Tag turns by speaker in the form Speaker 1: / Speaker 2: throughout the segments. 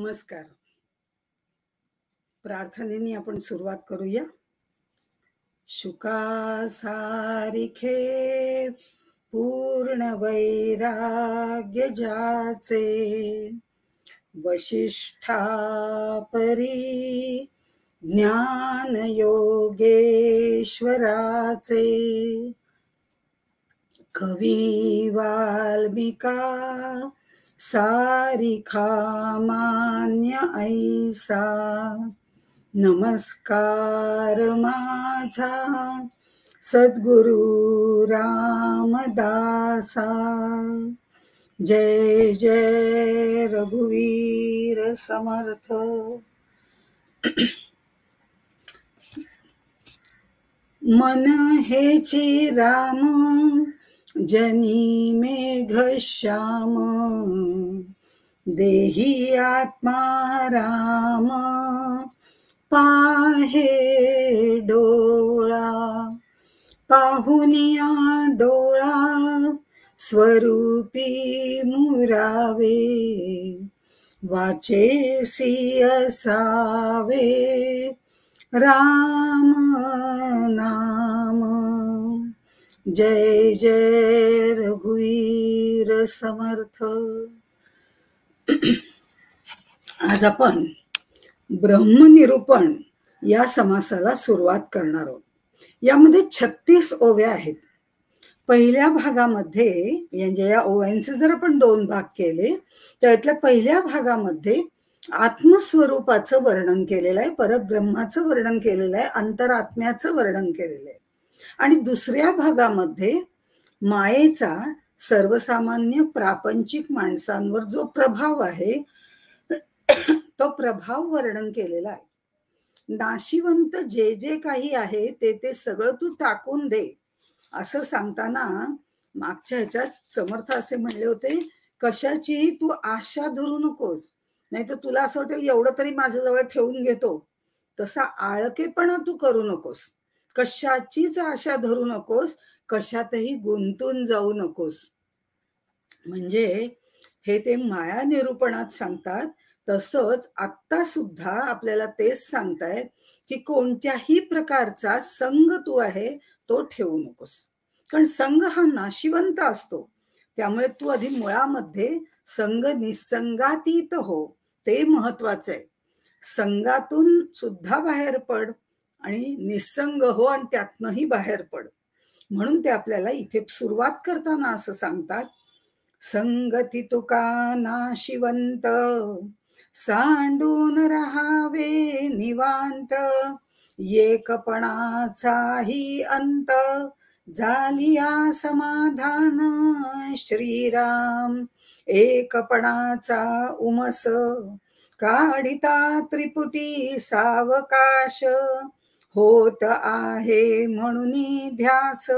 Speaker 1: नमस्कार. प्रार्थनेने आपण सुरुवात करूया. शुका सारिखे पूर्ण वैराग्य जाचे, वशिष्ठा परी ज्ञान योगेश्वराचे, कवी वाल्मिका सारिखा मान्य ऐसा, नमस्कार माझा सद्गुरु रामदासा. जय जय रघुवीर समर्थ. मन हेची राम जनी मेघ श्याम, देही आत्मा राम पाहे डोळा, पाहुनिया डोळा स्वरूपी मुरावे, वाचेसी असावे राम नाम. जय जय रघुवीर समर्थ. आज आपण ब्रह्मनिरूपण या समासाला सुरुवात करणार आहोत. यामध्ये 36 ओव्या आहेत. पहिल्या भागामध्ये म्हणजे या ओव्यांचे जर आपण 2 भाग केले, त्यातल्या पहिल्या भागामध्ये आत्मस्वरूपाचं वर्णन केलेलं आहे, परब्रह्माचं वर्णन केलेलं आहे, अंतरात्म्याचं वर्णन केलेलं आहे. आणि दुसऱ्या भागामध्ये मायेचा सर्वसामान्य प्रापंचिक माणसांवर जो प्रभाव आहे तो प्रभाव वर्णन केलेला आहे. नाशिवंत जे जे काही आहे ते सगळं तू टाकून दे असं सांगताना मागच्या ह्याच्यात समर्थ असे म्हणले होते, कशाचीही तू आशा धरू नकोस, नाही तर तुला असं वाटेल एवढं तरी माझ्याजवळ ठेवून घेतो, तसा आळकेपणा तू करू नकोस. कशाचीच आशा धरू नकोस, कशातही गुंतून जाऊ नकोस. म्हणजे हे ते माया निरूपणात सांगतात. तसंच आत्ता सुद्धा आपल्याला तेच सांगतायत की कोणत्याही प्रकारचा संग तू आहे तो ठेवू नकोस, कारण संग हा नाशिवंत असतो. त्यामुळे तू आधी मुळामध्ये संग निसंगातीत हो, ते महत्वाचं आहे. संगातून सुद्धा बाहेर पड आणि निसंग हो आणि त्यातनंही बाहेर पड. म्हणून ते आपल्याला इथे सुरुवात करताना असं सांगतात, संगती तुका नाशिवंत, सांडून राहावे निवांत, एकपणाचाही अंत, झालिया समाधान श्रीराम, एकपणाचा उमस, काढिता त्रिपुटी सावकाश, होत आहे म्हणून ध्यास,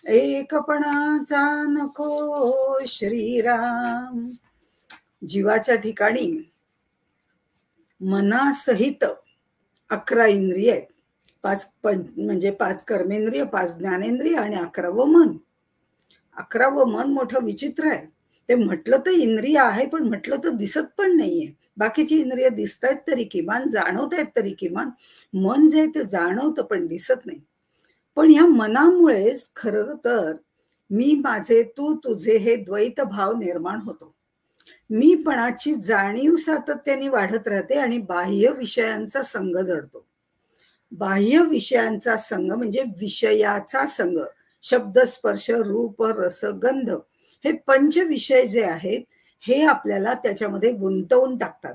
Speaker 1: एकपणाचा नको श्रीराम. जीवाच्या ठिकाणी मनासहित 11 इंद्रिय आहेत. 5 कर्मेंद्रिय, 5 ज्ञानेंद्रिय आणि 11वं मन. 11वं मन मोठं विचित्र आहे. ते म्हटलं तर इंद्रिय आहे, पण म्हटलं तर दिसत पण नाहीये. बाकीची इंद्रिय दिसतायत तरी किमान, जाणवतायत तरी किमान. मन जे ते जाणवतं पण दिसत नाही. पण या मनामुळेच खरं तर मी माझे तू तुझे हे द्वैत भाव निर्माण होतो. मीपणाची जाणीव सातत्याने वाढत राहते आणि बाह्य विषयांचा संग जडतो. बाह्य विषयांचा संग म्हणजे विषयाचा संग, शब्द स्पर्श रूप रस गंध, हे 5 विषय जे आहेत हे आपल्याला त्याच्यामध्ये गुंतवून टाकतात.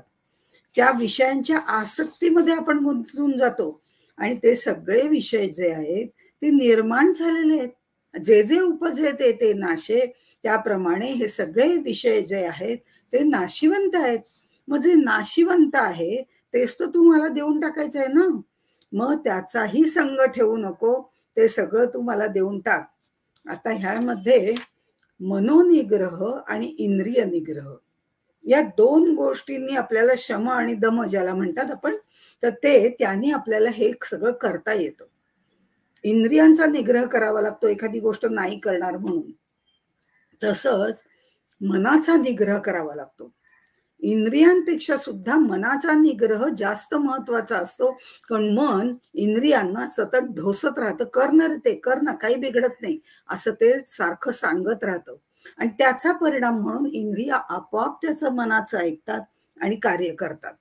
Speaker 1: त्या विषयांच्या आसक्तीमध्ये आपण गुंतून जातो आणि ते सगळे विषय जे आहेत ते निर्माण झालेले आहेत. जे जे उपजे ते नाशे, त्याप्रमाणे हे सगळे विषय जे आहेत ते नाशिवंत आहेत. मग जे नाशिवंत आहे तेच तर तुम्हाला देऊन टाकायचं आहे ना. मग त्याचाही संग ठेवू नको, ते सगळं तुम्हाला देऊन टाक. आता ह्यामध्ये मनोनिग्रह आणि इंद्रिय निग्रह या 2 गोष्टींनी आपल्याला शम आणि दम ज्याला म्हणतात आपण, तर ते त्यांनी आपल्याला हे सगळं करता येतं. इंद्रियांचा निग्रह करावा लागतो एखादी गोष्ट नाही करणार म्हणून. तसंच मनाचा निग्रह करावा लागतो. इंद्रियांपेक्षा सुद्धा मनाचा निग्रह जास्त महत्वाचा असतो. कारण मन इंद्रियांना सतत ढोसत राहतं, करणार ते करणं काही बिघडत नाही असं ते सारखं सांगत राहतं. आणि त्याचा परिणाम म्हणून इंद्रिय आपोआप त्याचं मनाचं ऐकतात आणि कार्य करतात.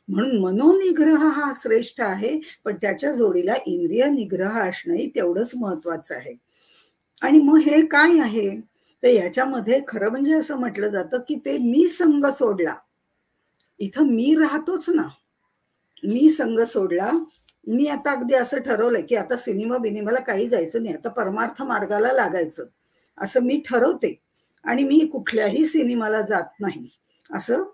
Speaker 1: म्हणून मनोनिग्रह हा श्रेष्ठ आहे, पण त्याच्या जोडीला इंद्रिय निग्रह असणंही तेवढंच महत्वाचं आहे. आणि मग हे काय आहे, तर याच्यामध्ये खरं म्हणजे असं म्हटलं जातं की ते मी संग सोडला. इथं मी राहतोच ना, मी संग सोडला. मी आता अगदी असं ठरवलंय की आता सिनेमा बिनेमाला काही जायचं नाही, आता परमार्थ मार्गाला लागायचं असं मी ठरवते आणि मी कुठल्याही सिनेमाला जात नाही. असं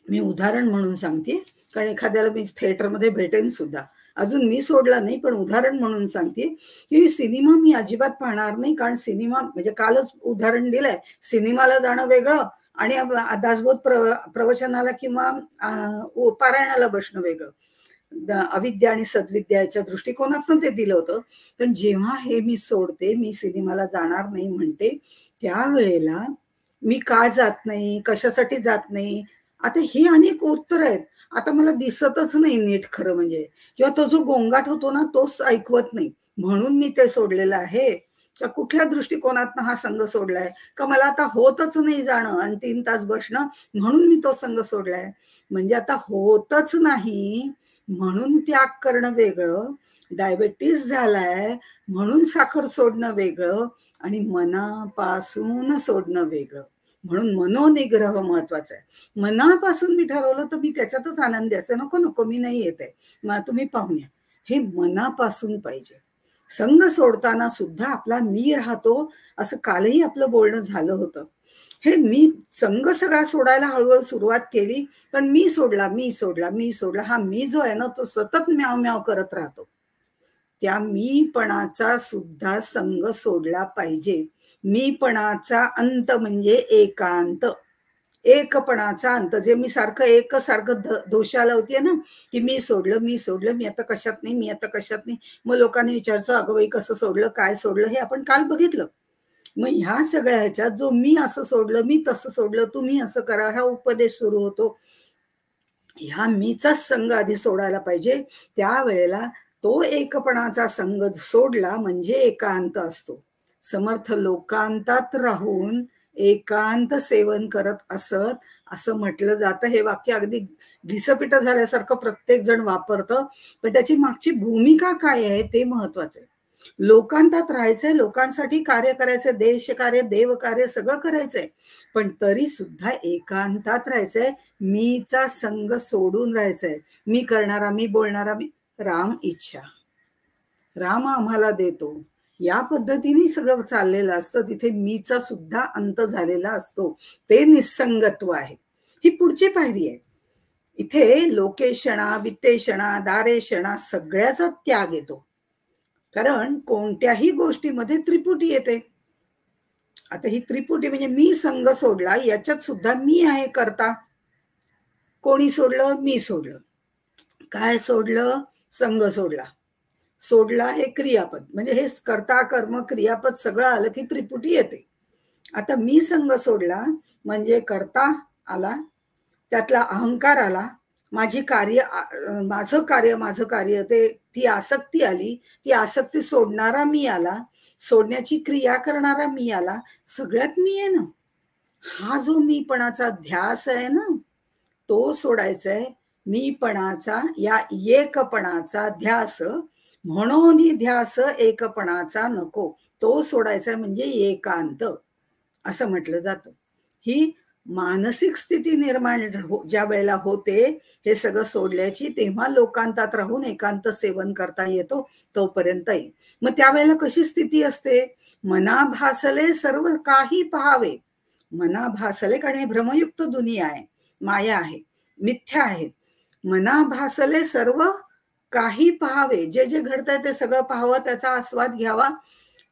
Speaker 1: मी उदाहरण म्हणून सांगते, कारण एखाद्याला मी थिएटरमध्ये भेटेन सुद्धा. अजून मी सोडला नाही, पण उदाहरण म्हणून सांगते की सिनेमा मी अजिबात पाहणार नाही. कारण सिनेमा म्हणजे कालच उदाहरण दिलंय, सिनेमाला जाणं वेगळं आणि दासबोध प्रवचनाला किंवा पारायणाला बसणं वेगळं. अविद्या आणि सद्विद्या याच्या दृष्टिकोनातून ते दिलं होतं. पण जेव्हा हे मी सोडते, मी सिनेमाला जाणार नाही म्हणते, त्यावेळेला मी का जात नाही, कशासाठी जात नाही, आता ही अनेक उत्तर आहेत. आता मला दिसतच नाही नीट खरं म्हणजे, किंवा तो जो गोंगाट होतो ना तोच ऐकवत नाही, म्हणून मी ते सोडलेलं आहे. का कुठल्या दृष्टिकोनातनं हा संघ सोडलाय, का मला आता होतच नाही जाणं आणि 3 तास बसणं, म्हणून मी तो संघ सोडलाय. म्हणजे आता होतच नाही म्हणून त्याग करणं वेगळं, डायबेटीस झालाय म्हणून साखर सोडणं वेगळं आणि मनापासून सोडणं वेगळं. म्हणून मनोनिग्रह महत्वाचा आहे. मनापासून मी ठरवलं तर मी त्याच्यातच आनंदी असे, नको नको मी नाही येते, मग तुम्ही पाहून या, हे मनापासून पाहिजे. संघ सोडताना सुद्धा आपला मी राहतो, असं कालही आपलं बोलणं झालं होतं. हे मी संघ सगळा सोडायला हळूहळू सुरुवात केली, पण मी सोडला, मी सोडला, मी सोडला, हा मी जो आहे ना तो सतत म्याव म्याव करत राहतो. त्या मीपणाचा सुद्धा संघ सोडला पाहिजे. मीपणाचा अंत म्हणजे एकांत, एकपणाचा अंत. जे मी सारखं सारखं दोषा लावते ना, की मी सोडलं, मी सोडलं, मी आता कशात नाही, मी आता कशात नाही. मग लोकांनी विचारचं, अगं बाई कसं सोडलं, काय सोडलं, हे आपण काल बघितलं. मग ह्या सगळ्या ह्याच्यात जो मी असं सोडलं, मी तसं सोडलं, तुम्ही असं करा, हा उपदेश सुरू होतो. ह्या मीचाच संघ आधी सोडायला पाहिजे. त्यावेळेला तो एकपणाचा संघ सोडला म्हणजे एकांत असतो. समर्थ लोकांतात राहून एकांत सेवन करत असत, असं म्हटलं जातं. हे वाक्य अगदी दिसपिट झाल्यासारखं प्रत्येक जण वापरतं, पण त्याची मागची भूमिका काय आहे ते महत्वाचं आहे. लोकांतात राहायचंय, लोकांसाठी कार्य करायचंय, देशकार्य, देवकार्य सगळं करायचंय, पण तरी सुद्धा एकांतात राहायचंय. मीचा संघ सोडून राहायचंय. मी करणारा, मी बोलणारा, मी राम इच्छा, राम आम्हाला देतो, या पद्धतीने सगळं चाललेलं असतं. तिथे मीचा सुद्धा अंत झालेला असतो. ते निसंगत्व आहे. ही पुढची पायरी आहे. इथे लोकेशणा, वित्तेषणा, दारेषणा सगळ्याचा त्याग येतो. कारण कोणत्याही गोष्टीमध्ये त्रिपुटी येते. आता ही त्रिपुटी म्हणजे मी संघ सोडला, याच्यात सुद्धा मी आहे करता. कोणी सोडलं, मी सोडलं. काय सोडलं, संघ सोडला. सोडला हे क्रियापद, म्हणजे हे कर्ता कर्म क्रियापद सगळं आलं की त्रिपुटी येते. आता मी संघ सोडला म्हणजे कर्ता आला, त्यातला अहंकार आला, माझी कार्य, माझं कार्य ते, ती आसक्ती आली, ती आसक्ती सोडणारा मी आला, सोडण्याची क्रिया करणारा मी आला, सगळ्यात मी आहे ना. हा जो मीपणाचा ध्यास आहे ना तो सोडायचा आहे. मीपणाचा या एकपणाचा ध्यास, म्हणून ध्यास एकपणाचा नको, तो सोडायचा आहे म्हणजे एकांत असं म्हटलं जातं. ही मानसिक स्थिती निर्माण ज्या वेळेला होते हे सगळं सोडल्याची, तेव्हा लोकांतात राहून एकांत सेवन करता येतो, तोपर्यंत. मग त्यावेळेला कशी स्थिती असते, मना भासले सर्व काही पहावे. मना भासले, कारण हे भ्रमयुक्त दुनिया आहे, माया आहे, मिथ्या आहे. मना भासले सर्व काही पहावे, जे जे घडतंय ते सगळं पाहावं, त्याचा आस्वाद घ्यावा.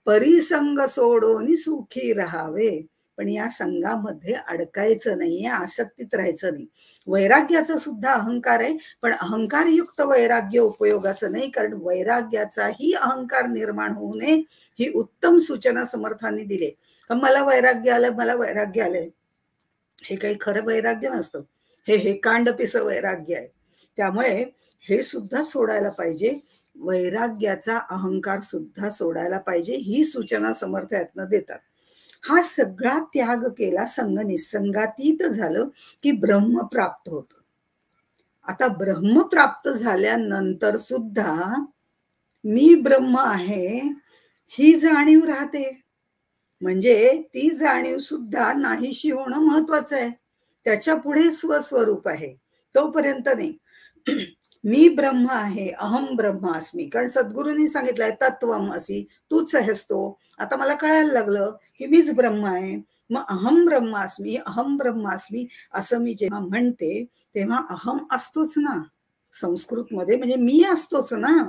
Speaker 1: परिसंग सोडून सुखी राहावे. पण या संघामध्ये अडकायचं नाहीये, आसक्तीत राहायचं नाही. वैराग्याचा सुद्धा अहंकार आहे, पण अहंकारयुक्त वैराग्य उपयोगाचं नाही, कारण वैराग्याचाही अहंकार निर्माण होऊ नये ही उत्तम सूचना समर्थांनी दिली. मला वैराग्य आलं, मला वैराग्य आलंय, हे काही खरं वैराग्य नसतं. हे हेकांडपिस वैराग्य आहे. त्यामुळे हे सुद्धा सोडायला पाहिजे. वैराग्याचा अहंकार सुद्धा सोडायला पाहिजे, ही सूचना समर्थ यातनं देतात. हा सगळा त्याग केला, संग निसंगातीत झालं की ब्रह्म प्राप्त होतं. आता ब्रह्म प्राप्त झाल्यानंतर सुद्धा मी ब्रह्म आहे ही जाणीव राहते. म्हणजे ती जाणीव सुद्धा नाहीशी होणं महत्वाचं आहे. त्याच्या पुढे स्वस्वरूप आहे, तोपर्यंत नाही. मी ब्रह्म आहे, अहम ब्रह्मास्मी. कारण सद्गुरूंनी सांगितलंय तत्वम असी, तूच आहेस तो. आता मला कळायला लागलं की मीच ब्रह्म आहे. मग अहम ब्रह्मास्मी, अहम ब्रह्मास्मी असं मी जेव्हा म्हणते तेव्हा अहम असतोच ना संस्कृतमध्ये, म्हणजे मी असतोच ना.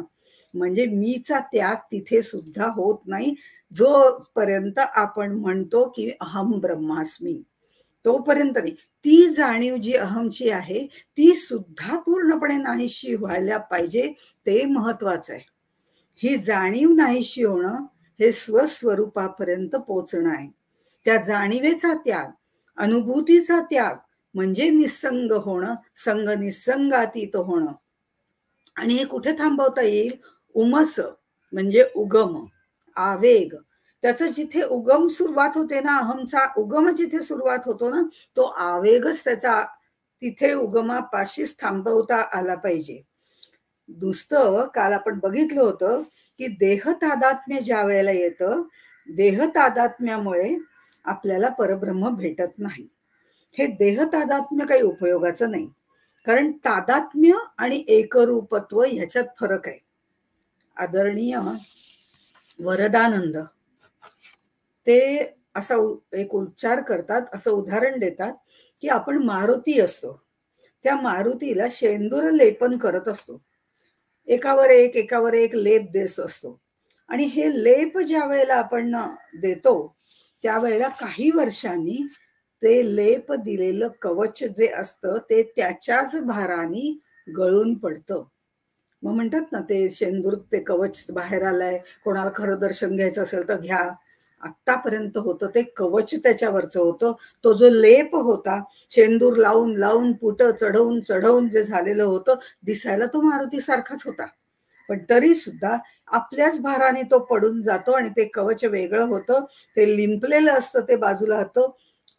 Speaker 1: म्हणजे मीचा त्याग तिथे सुद्धा होत नाही जोपर्यंत आपण म्हणतो की अहम ब्रह्मास्मी, तोपर्यंत नाही. ती जाणीव जी अहमची आहे ती सुद्धा पूर्णपणे नाहीशी व्हायला पाहिजे, ते महत्वाचं आहे. ही जाणीव नाहीशी होणं हे स्वस्वरूपापर्यंत पोचणं आहे. त्या जाणीवेचा त्याग, अनुभूतीचा त्याग म्हणजे निसंग होणं, संग निसंगातीत होणं. आणि हे कुठे थांबवता येईल? उमस म्हणजे उगम, आवेग. त्याचं जिथे उगम सुरुवात होते ना, अहमचा उगम जिथे सुरुवात होतो ना, तो आवेगच त्याचा तिथे उगमापाशीच थांबवता आला पाहिजे. दुसरं काल आपण बघितलं होतं की देह तादात्म्य ज्या वेळेला येतं, देह तादात्म्यामुळे आपल्याला परब्रह्म भेटत नाही. हे देह तादात्म्य काही उपयोगाचं नाही. कारण तादात्म्य आणि एकरूपत्व ह्याच्यात फरक आहे. आदरणीय वरदानंद ते असा एक उच्चार करतात, असं उदाहरण देतात की आपण मारुती असतो, त्या मारुतीला शेंदूर लेपन करत असतो, एकावर एक लेप देत असतो. आणि हे लेप ज्या वेळेला आपण देतो त्यावेळेला काही वर्षांनी ते लेप दिलेलं कवच जे असतं ते त्याच्याच भाराने गळून पडतं. मग म्हणतात ना ते शेंदूर ते कवच बाहेर आलंय, कोणाला खरं दर्शन घ्यायचं असेल तर घ्या. आतापर्यंत होतं ते कवच त्याच्यावरचं होतं, तो जो लेप होता शेंदूर लावून लावून पुट चढवून चढवून जे झालेलं होतं, दिसायला तो मारुती सारखाच होता. पण तरी सुद्धा आपल्याच भाराने तो पडून जातो आणि ते कवच वेगळं होतं, ते लिंपलेलं असतं, ते बाजूला होतं.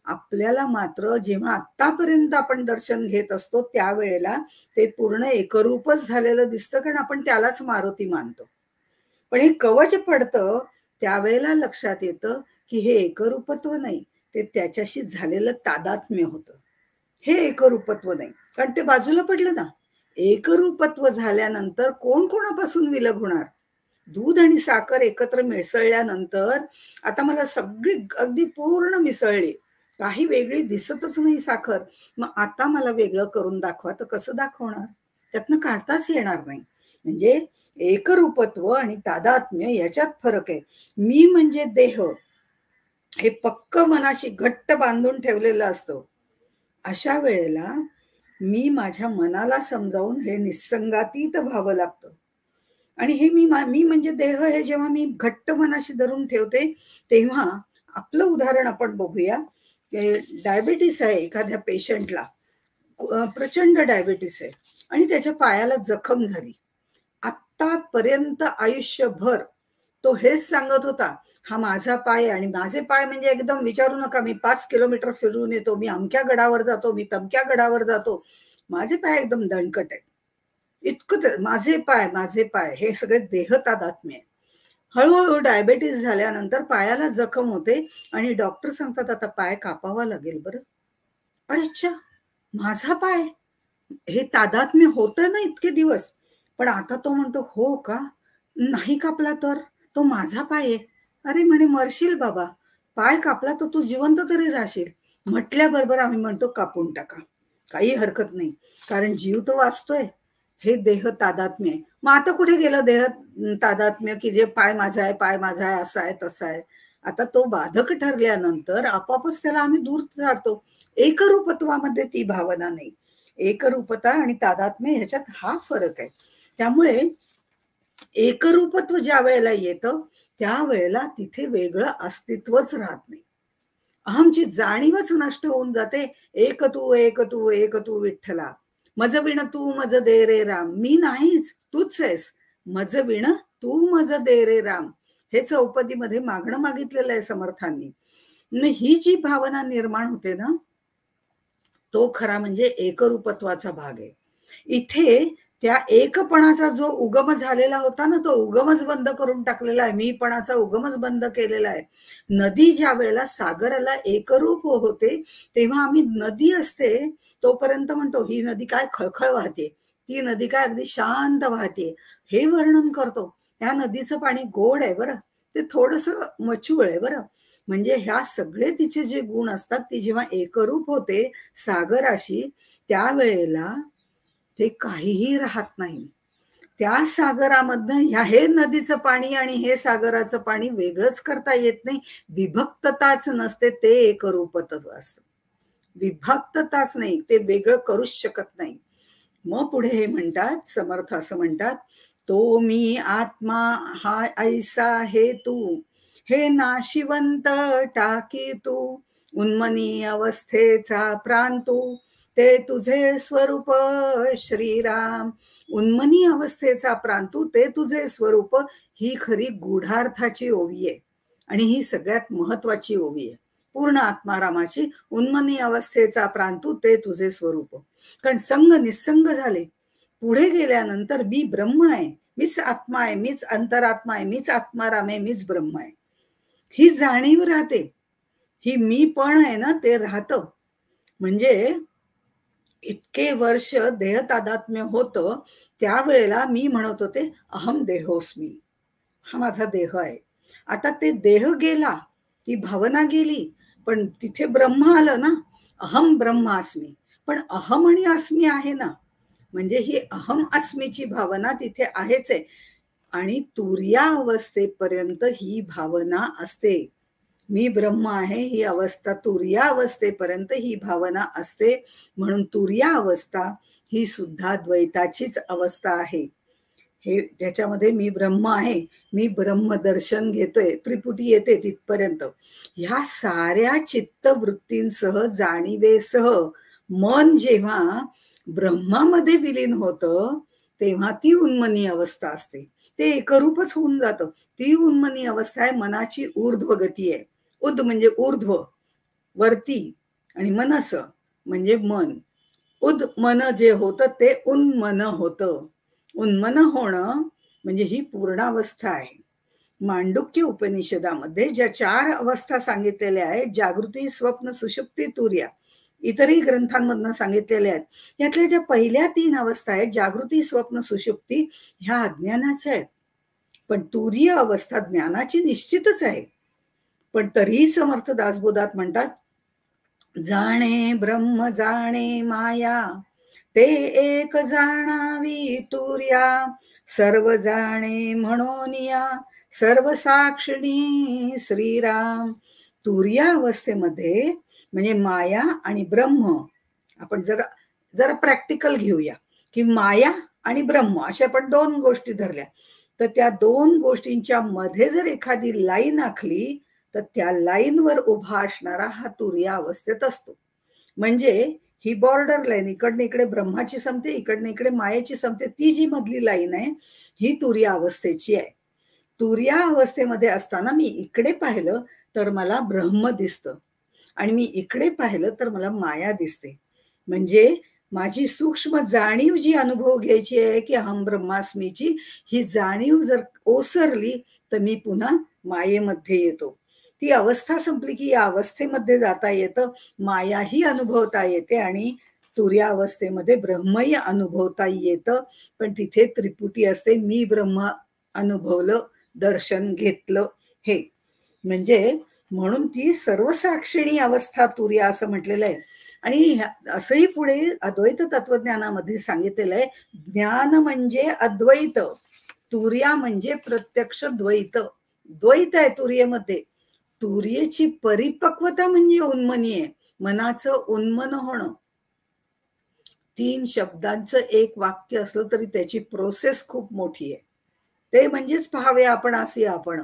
Speaker 1: आपल्याला मात्र जेव्हा आतापर्यंत आपण दर्शन घेत असतो त्यावेळेला ते पूर्ण एकरूपच झालेलं दिसतं, कारण आपण त्यालाच मारुती मानतो. पण हे कवच पडतं त्यावेळेला लक्षात येतं की हे एकरूपत्व नाही, ते त्याच्याशी झालेलं तादात्म्य होतं. हे एकरूपत्व नाही, कारण ते बाजूला पडलं ना. एकरूपत्व झाल्यानंतर कोण कोणापासून विलग होणार? दूध आणि साखर एकत्र मिसळल्यानंतर आता मला सगळी अगदी पूर्ण मिसळली, काही वेगळी दिसतच नाही साखर. मग आता मला वेगळं करून दाखवा, तर कसं दाखवणार? त्यातनं काढताच येणार नाही. म्हणजे एकरूपत्व आणि तादात्म्य याच्यात फरक आहे. मी म्हणजे देह हे पक्क मनाशी घट्ट बांधून ठेवलेलं असतं. अशा वेळेला मी माझ्या मनाला समजावून हे निसंगातीत व्हावं लागतं. आणि हे मी म्हणजे देह हे जेव्हा मी घट्ट मनाशी धरून ठेवते तेव्हा आपलं उदाहरण आपण बघूया. डायबिटीस आहे एखाद्या पेशंटला, प्रचंड डायबिटीस आहे आणि त्याच्या पायाला जखम झाली. आतापर्यंत आयुष्यभर तो हेच सांगत होता, हा माझा पाय आणि माझे पाय म्हणजे एकदम विचारू नका, मी 5 किलोमीटर फिरून येतो, मी अमक्या गडावर जातो, मी तमक्या गडावर जातो, माझे पाय एकदम दणकट आहे. इतकं माझे पाय हे सगळे देह तादात्म्य आहे. हळूहळू डायबिटीस झाल्यानंतर पायाला जखम होते आणि डॉक्टर सांगतात आता पाय कापावा लागेल बरं. अरे अच्छा, माझा पाय, हे तादात्म्य होतं ना इतके दिवस, पण आता तो म्हणतो हो का, नाही कापला तर तो माझा पाय आहे. अरे म्हणे मरशील बाबा, पाय कापला तर तू जिवंत तरी राहशील. म्हटल्याबरोबर आम्ही म्हणतो कापून टाका, काही हरकत नाही, कारण जीव तो वाचतोय. हे देह तादात्म्य आहे. मग आता कुठे गेलं देह तादात्म्य की जे पाय माझा आहे, पाय माझा आहे, असा आहे तसा आहे. आता तो बाधक ठरल्यानंतर आपोआपच त्याला आम्ही दूर जातो. एकरूपत्वामध्ये ती भावना नाही. एकरूपता आणि तादात्म्य ह्याच्यात हा फरक आहे. त्यामुळे एकरूपत्व ज्या वेळेला येतं त्यावेळेला तिथे वेगळं अस्तित्वच राहत नाही. अहमची जाणीवच नष्ट होऊन जाते. एक तू एक तू एक तू विठ्ठला, मज विण तू मज दे रे राम. मी नाहीच, तूच आहेस. मज विण तू मज दे रे राम, हे चौपदीमध्ये मागणं मागितलेलं आहे समर्थांनी. ही जी भावना निर्माण होते ना, तो खरा म्हणजे एकरूपत्वाचा भाग आहे. इथे त्या एकपणाचा जो उगम झालेला होता ना, तो उगमच बंद करून टाकलेला आहे. मीपणाचा उगमच बंद केलेला आहे. नदी ज्या वेळेला सागराला एकरूप होते, तेव्हा आम्ही नदी असते तोपर्यंत म्हणतो ही नदी काय खळखळ वाहते, ती नदी काय अगदी शांत वाहते, हे वर्णन करतो. त्या नदीचं पाणी गोड आहे बरं, ते थोडस मचूळ आहे बरं. म्हणजे ह्या सगळे तिचे जे गुण असतात, ती जेव्हा एकरूप होते सागराशी, त्यावेळेला ते काहीही राहत नाही. त्या सागरामधनं हे नदीचं पाणी आणि हे सागराचं पाणी वेगळंच करता येत नाही. विभक्तताच नसते, ते एकरूपत्व असतं. विभक्तताच नाही, ते वेगळं करूच शकत नाही. मग पुढे हे म्हणतात, समर्थ असं म्हणतात, तो मी आत्मा हा ऐसा हे तू, हे नाशिवंत टाकी तू, उन्मनी अवस्थेचा प्रांतू, ते तुझे स्वरूप श्रीराम. उन्मनी अवस्थेचा प्रांतू, ते तुझे स्वरूप, ही खरी गूढार्थाची ओवी आहे आणि ही सगळ्यात महत्वाची ओवी आहे. पूर्ण आत्मारामाची उन्मनी अवस्थेचा प्रांतू, ते तुझे स्वरूप. कारण संग निसंग झाले, पुढे गेल्यानंतर मी ब्रह्म आहे, मीच आत्मा आहे, मीच अंतरात्मा आहे, मीच आत्माराम आहे, मीच ब्रह्म आहे, ही जाणीव राहते. ही मी पण आहे ना, ते राहतं. म्हणजे इतके वर्ष देह तादात्म्य होतं, त्यावेळेला मी म्हणत होते अहम देहोस्मी, हा माझा देह आहे. आता ते देह गेला, ती भावना गेली, पण तिथे ब्रह्म आलं ना, अहम ब्रह्मास्मी. पण अहम आणि अस्मी आहे ना, म्हणजे ही अहम अस्मीची भावना तिथे आहेच आहे. आणि तुर्या अवस्थेपर्यंत ही भावना असते. मी ब्रह्म आहे ही अवस्था, तुर्या अवस्थेपर्यंत ही भावना असते. म्हणून तुर्या अवस्था ही सुद्धा द्वैताचीच अवस्था आहे. हे त्याच्यामध्ये मी ब्रह्म आहे, मी ब्रह्म दर्शन घेतोय, त्रिपुटी येते तिथपर्यंत. ह्या साऱ्या चित्तवृत्तींसह, जाणीवेसह मन जेव्हा ब्रह्मामध्ये विलीन होतं, तेव्हा ती उन्मनी अवस्था असते. ते एकरूपच होऊन जातं. ती उन्मनी अवस्था आहे, मनाची ऊर्ध्व गती आहे. उद म्हणजे ऊर्ध्व, वरती, आणि मनस म्हणजे मन. उद मन जे होतं ते उन्मन होतं. उन्मन होणं म्हणजे ही पूर्णावस्था आहे. मांडुक्य उपनिषदामध्ये ज्या 4 अवस्था सांगितलेल्या आहेत, जागृती, स्वप्न, सुषुप्ती, तुर्या, इतरही ग्रंथांमधनं सांगितलेल्या आहेत. यातल्या ज्या पहिल्या 3 अवस्था आहेत, जागृती, स्वप्न, सुषुप्ती, ह्या अज्ञानाच्या आहेत. पण तुर्य अवस्था ज्ञानाची निश्चितच आहे. पण तरीही समर्थ दासबोधात म्हणतात, जाणे ब्रह्म जाणे माया, ते एक जाणावी तुर्या, सर्व जाणे म्हणूनिया, सर्व साक्षिणी श्रीराम. तुर्या अवस्थेमध्ये म्हणजे माया आणि ब्रह्म, आपण जरा जरा प्रॅक्टिकल घेऊया, की माया आणि ब्रह्म अशा आपण 2 गोष्टी धरल्या, तर त्या 2 गोष्टींच्या मध्ये जर एखादी लाईन आखली, तर त्या लाईनवर उभा असणारा हा तुर्या अवस्थेत असतो. म्हणजे ही बॉर्डर लाईन, इकडनं इकडे ब्रह्माची संपते, इकडनं इकडे मायेची संपते, ती जी मधली लाईन आहे ही तुर्या अवस्थेची आहे. तुर्या अवस्थेमध्ये असताना मी इकडे पाहिलं तर मला ब्रह्म दिसतं, आणि मी इकडे पाहिलं तर मला माया दिसते. म्हणजे माझी सूक्ष्म जाणीव जी अनुभव घ्यायची आहे की अहम ब्रह्मास्मीची, ही जाणीव जर ओसरली तर मी पुन्हा मायेमध्ये येतो. ती अवस्था संपली की या अवस्थेमध्ये जाता येतं, मायाही अनुभवता येते आणि तुर्या अवस्थेमध्ये ब्रह्मही अनुभवता येतं. पण तिथे त्रिपुटी असते, मी ब्रह्म अनुभवलं, दर्शन घेतलं, हे म्हणजे. म्हणून ती सर्वसाक्षिणी अवस्था तुर्या असं म्हटलेलं आहे. आणि असंही पुढे अद्वैत तत्वज्ञानामध्ये सांगितलेलं आहे, ज्ञान म्हणजे अद्वैत, तुर्या म्हणजे प्रत्यक्ष द्वैत. द्वैत आहे तुर्येमध्ये. तुर्येची परिपक्वता म्हणजे उन्मनी आहे, मनाचं उन्मन होणं. 3 शब्दांचं एक वाक्य असलं तरी त्याची प्रोसेस खूप मोठी आहे. ते म्हणजेच पाहावे आपण असे आपण.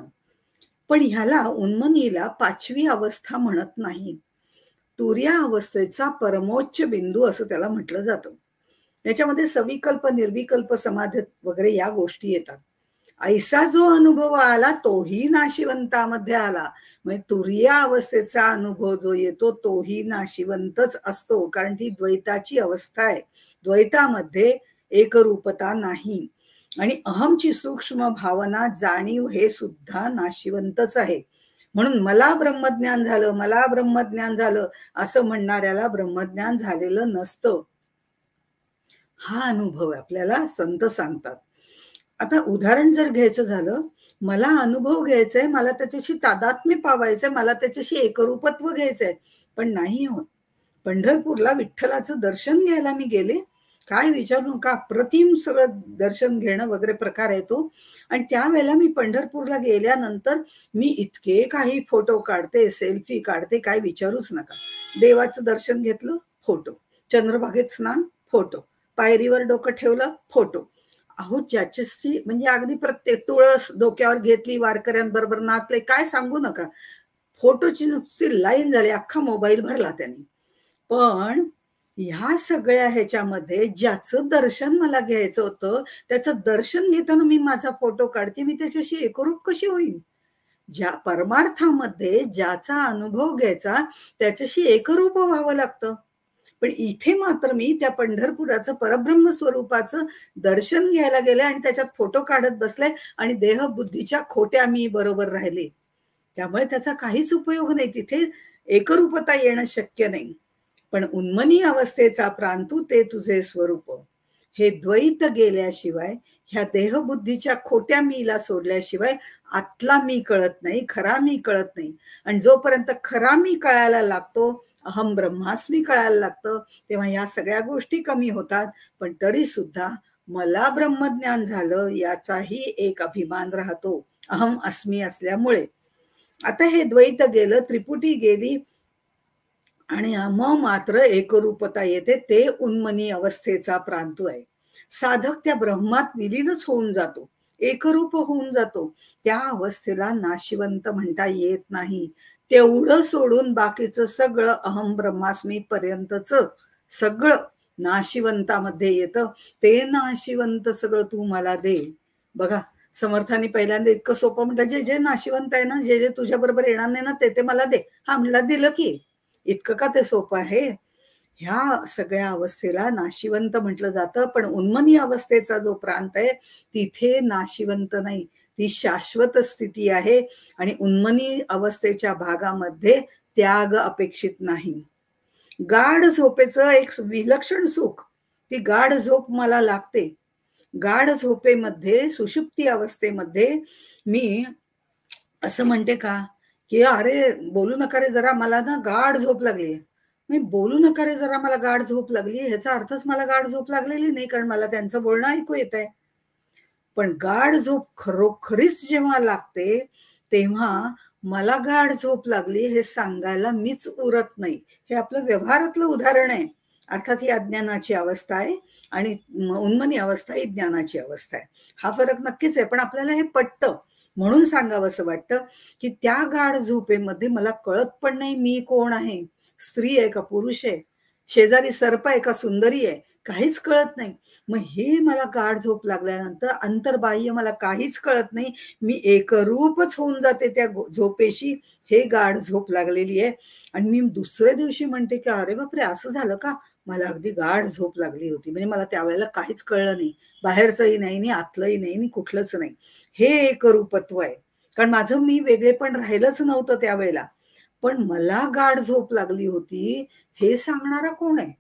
Speaker 1: पण ह्याला उन्मनीला 5वी अवस्था म्हणत नाही. तुर्या अवस्थेचा परमोच्च बिंदू असं त्याला म्हटलं जातं. त्याच्यामध्ये सविकल्प, निर्विकल्प समाधी वगैरे या गोष्टी येतात. ऐसा जो अनुभव आला तोही नाशिवंतामध्ये आला. म्हणजे तुरीय अवस्थेचा अनुभव जो येतो तोही नाशिवंतच असतो, कारण ती द्वैताची अवस्था आहे. द्वैतामध्ये एकरूपता नाही. आणि अहमची सूक्ष्म भावना, जाणीव हे सुद्धा नाशिवंतच आहे. म्हणून मला ब्रह्मज्ञान झालं, मला ब्रह्मज्ञान झालं असं म्हणणाऱ्याला ब्रह्मज्ञान झालेलं नसतं. हा अनुभव आपल्याला संत सांगतात. आता उदाहरण जर घ्यायचं झालं, मला अनुभव घ्यायचाय, मला त्याच्याशी तादात्म्य पावायचंय, मला त्याच्याशी एकरूपत्व घ्यायचंय, पण नाही होत. पंढरपूरला विठ्ठलाचं दर्शन घ्यायला मी गेले. काय विचारू नका, अप्रतिम सगळं दर्शन घेणं वगैरे प्रकार येतो. आणि त्यावेळेला मी पंढरपूरला गेल्यानंतर मी इतके काही फोटो काढते, सेल्फी काढते, काय विचारूच नका. देवाचं दर्शन घेतलं, फोटो. चंद्रभागेत स्नान, फोटो. पायरीवर डोकं ठेवलं, फोटो. अहो ज्याच्याशी म्हणजे अगदी प्रत्येक तुळस डोक्यावर घेतली, वारकऱ्यांबरोबर नाचले, काय सांगू नका. फोटोची नुसती लाईन झाली, अख्खा मोबाईल भरला त्यांनी. पण ह्या सगळ्या ह्याच्यामध्ये ज्याचं दर्शन मला घ्यायचं होतं, त्याचं दर्शन घेताना मी माझा फोटो काढते, मी त्याच्याशी एकरूप कशी होईल? ज्या परमार्थामध्ये ज्याचा अनुभव घ्यायचा त्याच्याशी एकरूप व्हावं लागतं. पण इथे मात्र मी त्या पंढरपुराचं परब्रह्म स्वरूपाचं दर्शन घ्यायला गेले आणि त्याच्यात फोटो काढत बसले आणि देहबुद्धीच्या खोट्या मी बरोबर राहिले. त्यामुळे त्याचा काहीच उपयोग नाही. तिथे एकरूपता येणं शक्य नाही. पण उन्मनी अवस्थेचा प्रांतू ते तुझे स्वरूप, हे द्वैत गेल्याशिवाय, ह्या देहबुद्धीच्या खोट्या मीला सोडल्याशिवाय आतला मी कळत नाही, खरा मी कळत नाही. आणि जोपर्यंत खरा मी कळायला लागतो, अहम ब्रह्मास्मी कळायला लागतं, तेव्हा या सगळ्या गोष्टी कमी होतात. पण तरी सुद्धा मला ब्रह्मज्ञान झालं याचाही एक अभिमान राहतो, अहम अस्मी असल्यामुळे. आता हे द्वैत गेलं, त्रिपुटी गेली आणि मग मात्र एकरूपता येते. ते उन्मनी अवस्थेचा प्रांतू आहे. साधक त्या ब्रह्मात विलीनच होऊन जातो, एकरूप होऊन जातो. त्या अवस्थेला नाशिवंत म्हणता येत नाही. तेवढं सोडून बाकीचं सगळं अहम ब्रह्मास्मी पर्यंतच सगळं नाशिवंतामध्ये येतं. ते नाशिवंत सगळं तू मला दे. बघा, समर्थांनी पहिल्यांदा इतकं सोपं म्हटलं, जे जे नाशिवंत आहे ना, जे जे तुझ्या बरोबर येणार नाही ना, ते ते मला दे. हा म्हणला, दिलं की. इतकं का ते सोपं आहे? ह्या सगळ्या अवस्थेला नाशिवंत म्हटलं जातं. पण उन्मनी अवस्थेचा जो प्रांत आहे तिथे नाशिवंत नाही, ती शाश्वत स्थिती आहे. आणि उन्मनी अवस्थेच्या भागामध्ये त्याग अपेक्षित नाही. गाढ झोपेचं एक विलक्षण सुख, ती गाढ झोप मला लागते. गाढ झोपेमध्ये, सुषुप्ती अवस्थेमध्ये मी असं म्हणते का, की अरे बोलू नका रे जरा, मला ना गाढ झोप लागली. मी बोलू नका रे जरा, मला गाढ झोप लागली, ह्याचा अर्थच मला गाढ झोप लागलेली नाही, कारण मला त्यांचं बोलणं ऐकू येत आहे. पण गाढ झोप खरोखरीच जेव्हा लागते, तेव्हा मला गाढ झोप लागली हे सांगायला मीच उरत नाही. हे आपलं व्यवहारातलं उदाहरण आहे. अर्थात ही अज्ञानाची अवस्था आहे आणि उन्मनी अवस्था ही ज्ञानाची अवस्था आहे. हा फरक नक्कीच आहे, पण आपल्याला हे पटतं म्हणून सांगावंसं वाटतं, की त्या गाढ झोपेमध्ये मला कळत पण नाही मी कोण आहे, स्त्री आहे का पुरुष आहे, शेजारी सर्प आहे का सुंदरी आहे, काहीच कळत नाही. मग हे मला गाढ झोप लागल्यानंतर अंतर्बाह्य मला काहीच कळत नाही, मी एकरूपच होऊन जाते त्या झोपेशी. हे गाढ झोप लागलेली आहे. आणि मी दुसऱ्या दिवशी म्हणते की अरे बापरे, असं झालं का, मला अगदी गाढ झोप लागली होती. म्हणजे मला त्यावेळेला काहीच कळलं नाही, बाहेरचंही नाही आणि आतलंही नाही आणि कुठलंच नाही. हे एकरूपत्व आहे. कारण माझं मी वेगळेपण राहिलंच नव्हतं त्यावेळेला. पण मला गाढ झोप लागली होती हे सांगणारा कोण आहे?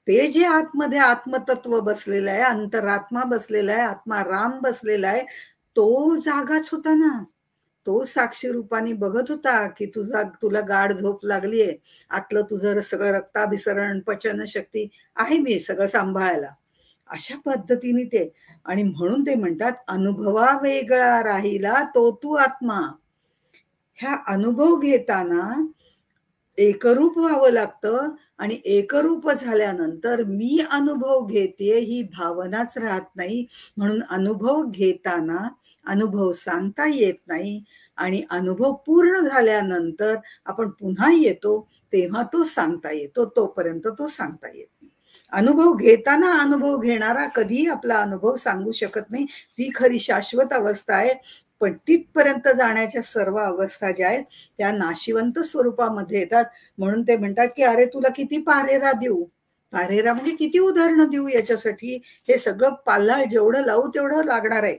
Speaker 1: ते जे आतमध्ये आत्मतत्व बसलेलं आहे, अंतरात्मा बसलेला आहे, आत्मा राम बसलेला आहे, तो जागाच होता ना. तो साक्षी रूपाने बघत होता की तुला गाढ झोप लागलीये, आतलं तुझं सगळं रक्ताभिसरण, पचन शक्ती आहे मी सगळं सांभाळायला. अशा पद्धतीने ते. आणि म्हणून ते म्हणतात, अनुभवा वेगळा राहिला तो तू आत्मा. ह्या अनुभव घेताना एकरूप व्हावं लागतं. आणि एकरूप झाल्यानंतर मी अनुभव घेते ही भावनाच राहत नाही. म्हणून अनुभव घेताना अनुभव सांगता येत नाही आणि अनुभव पूर्ण झाल्यानंतर आपण पुन्हा येतो तेव्हा तो सांगता येतो, तोपर्यंत तो सांगता येत नाही. अनुभव घेताना अनुभव घेणारा कधीही आपला अनुभव सांगू शकत नाही. ती खरी शाश्वत अवस्था आहे. पण तिथपर्यंत जाण्याच्या सर्व अवस्था ज्या आहेत त्या नाशिवंत स्वरूपामध्ये येतात. म्हणून ते म्हणतात की अरे तुला किती पारेरा देऊ, पारेरा म्हणजे किती उदाहरणं देऊ याच्यासाठी, हे सगळं पाल्हाळ जेवढं लावू तेवढं लागणार आहे.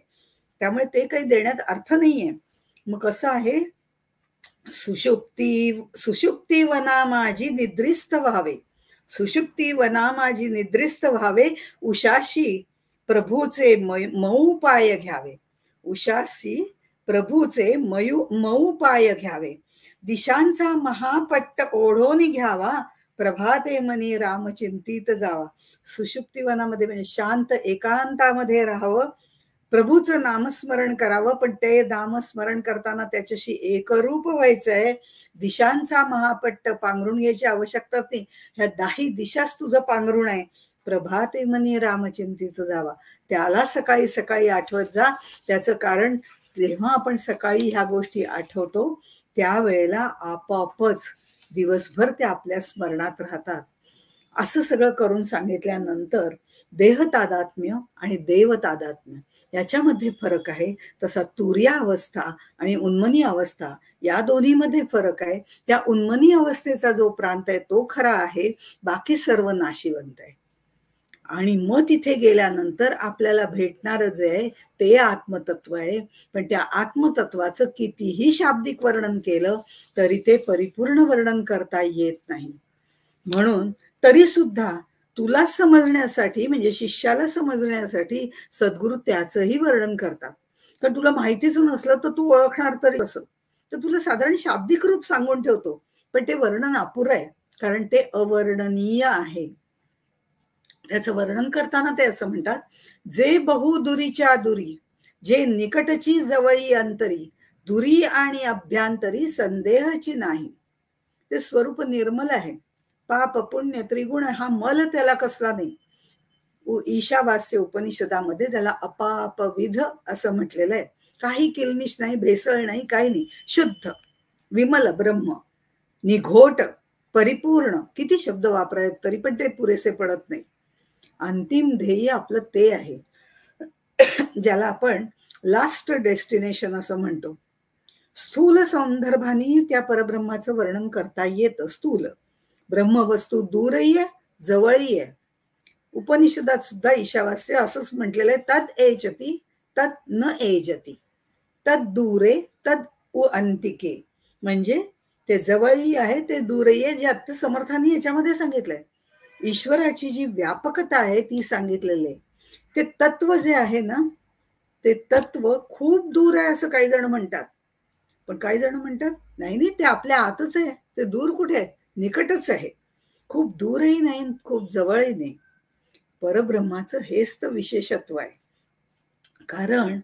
Speaker 1: त्यामुळे ते काही देण्यात अर्थ नाहीये. मग कसं आहे, सुषुप्ती वना माझी निद्रिस्त व्हावे, सुषुप्ती वना माझी निद्रिस्त व्हावे, उशाशी प्रभूचे मऊ पाय घ्यावे, उशाशी प्रभूचे मऊ पाय घ्यावे, दिशांचा महापट्ट ओढून घ्यावा, प्रभाते मनी रामचिंतित जावा. सुषुप्ती वनामध्ये म्हणजे शांत एकांतामध्ये राहावं, प्रभूचं नामस्मरण करावं, पण ते नामस्मरण करताना त्याच्याशी एकरूप व्हायचंय. दिशांचा महापट्ट पांघरून घ्यायची आवश्यकता नाही, ह्या 10 दिशाच तुझं पांघरुण आहे. प्रभाते मनी रामचिंतित जावा, त्याला सकाळी सकाळी आठवत जा. त्याचं कारण जेव्हा आपण सकाळी ह्या गोष्टी आठवतो त्यावेळेला आपोआपच दिवसभर त्या आपल्या स्मरणात राहतात. असं सगळं करून सांगितल्यानंतर देह तादात्म्य आणि देव तादात्म्य याच्यामध्ये फरक आहे. तसा तुर्या अवस्था आणि उन्मनी अवस्था या दोन्हीमध्ये फरक आहे. त्या उन्मनी अवस्थेचा जो प्रांत आहे तो खरा आहे, बाकी सर्व नाशिवंत आहे. आणि मग तिथे गेल्यानंतर आपल्याला भेटणारं जे आहे ते आत्मतत्व आहे. पण त्या आत्मतत्वाचं कितीही शाब्दिक वर्णन केलं तरी ते परिपूर्ण वर्णन करता येत नाही. म्हणून तरी सुद्धा तुला समजण्यासाठी, म्हणजे शिष्याला समजण्यासाठी सद्गुरु त्याचंही वर्णन करतात. कारण तुला माहितीच नसलं तर तू ओळखणार तरी कसं, तर तुला साधारण शाब्दिक रूप सांगून ठेवतो, पण ते वर्णन अपुरं आहे, कारण ते अवर्णनीय आहे. त्याचं वर्णन करताना ते असं म्हणतात, जे बहुदुरीच्या दुरी, जे निकटची जवळी अंतरी, दुरी आणि अभ्यंतरी संदेहची नाही. ते स्वरूप निर्मल आहे. पाप पुण्य त्रिगुण हा मल त्याला कसला नाही. ईशावास्य उपनिषदामध्ये त्याला अपापविध असं म्हटलेलं आहे. काही किलमिश नाही, भेसळ नाही, काही नाही, शुद्ध विमल ब्रह्म, निघोट, परिपूर्ण. किती शब्द वापरायत तरी पण ते पुरेसे पडत नाही. अंतिम ध्येय आपलं ते आहे ज्याला आपण लास्ट डेस्टिनेशन असं म्हणतो. स्थूल संदर्भाने त्या परब्रह्माचं वर्णन करता येतं. स्थूल ब्रह्मवस्तू दूरही आहे, जवळही आहे. उपनिषदात सुद्धा ईशावास्य असंच म्हटलेलं आहे, तद एजती तद न एजती, तद दूरे तद अंतिके. म्हणजे ते जवळही आहे, ते दूरही आहे, जे आत्ता समर्थांनी याच्यामध्ये सांगितलंय. ईश्वराची जी व्यापकता आहे ती सांगितलेली आहे. ते तत्व जे आहे ना, ते तत्व खूप दूर आहे असं काही जण म्हणतात. पण काही जण म्हणतात नाही नाही, ते आपल्या आतच आहे, ते दूर कुठे आहे, निकटच आहे. खूप दूरही नाही, खूप जवळही नाही. परब्रह्माचं हेच तर विशेषत्व आहे. कारण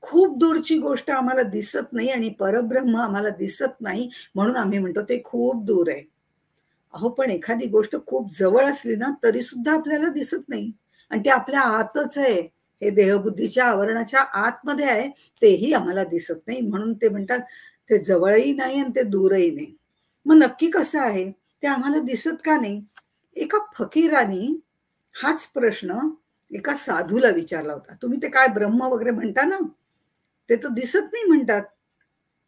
Speaker 1: खूप दूरची गोष्ट आम्हाला दिसत नाही आणि परब्रह्म आम्हाला दिसत नाही, म्हणून आम्ही म्हणतो ते खूप दूर आहे. अहो, पण एखादी गोष्ट खूप जवळ असली ना तरी सुद्धा आपल्याला दिसत नाही, आणि ते आपल्या आतच आहे, हे देहबुद्धीच्या आवरणाच्या आतमध्ये आहे, तेही आम्हाला दिसत नाही. म्हणून ते म्हणतात ते जवळही नाही आणि ते दूरही नाही. मग नक्की कसं आहे, ते आम्हाला दिसत का नाही? एका फकीराने हाच प्रश्न एका साधूला विचारला होता. तुम्ही ते काय ब्रह्म वगैरे म्हणता ना, ते तर दिसत नाही म्हणतात,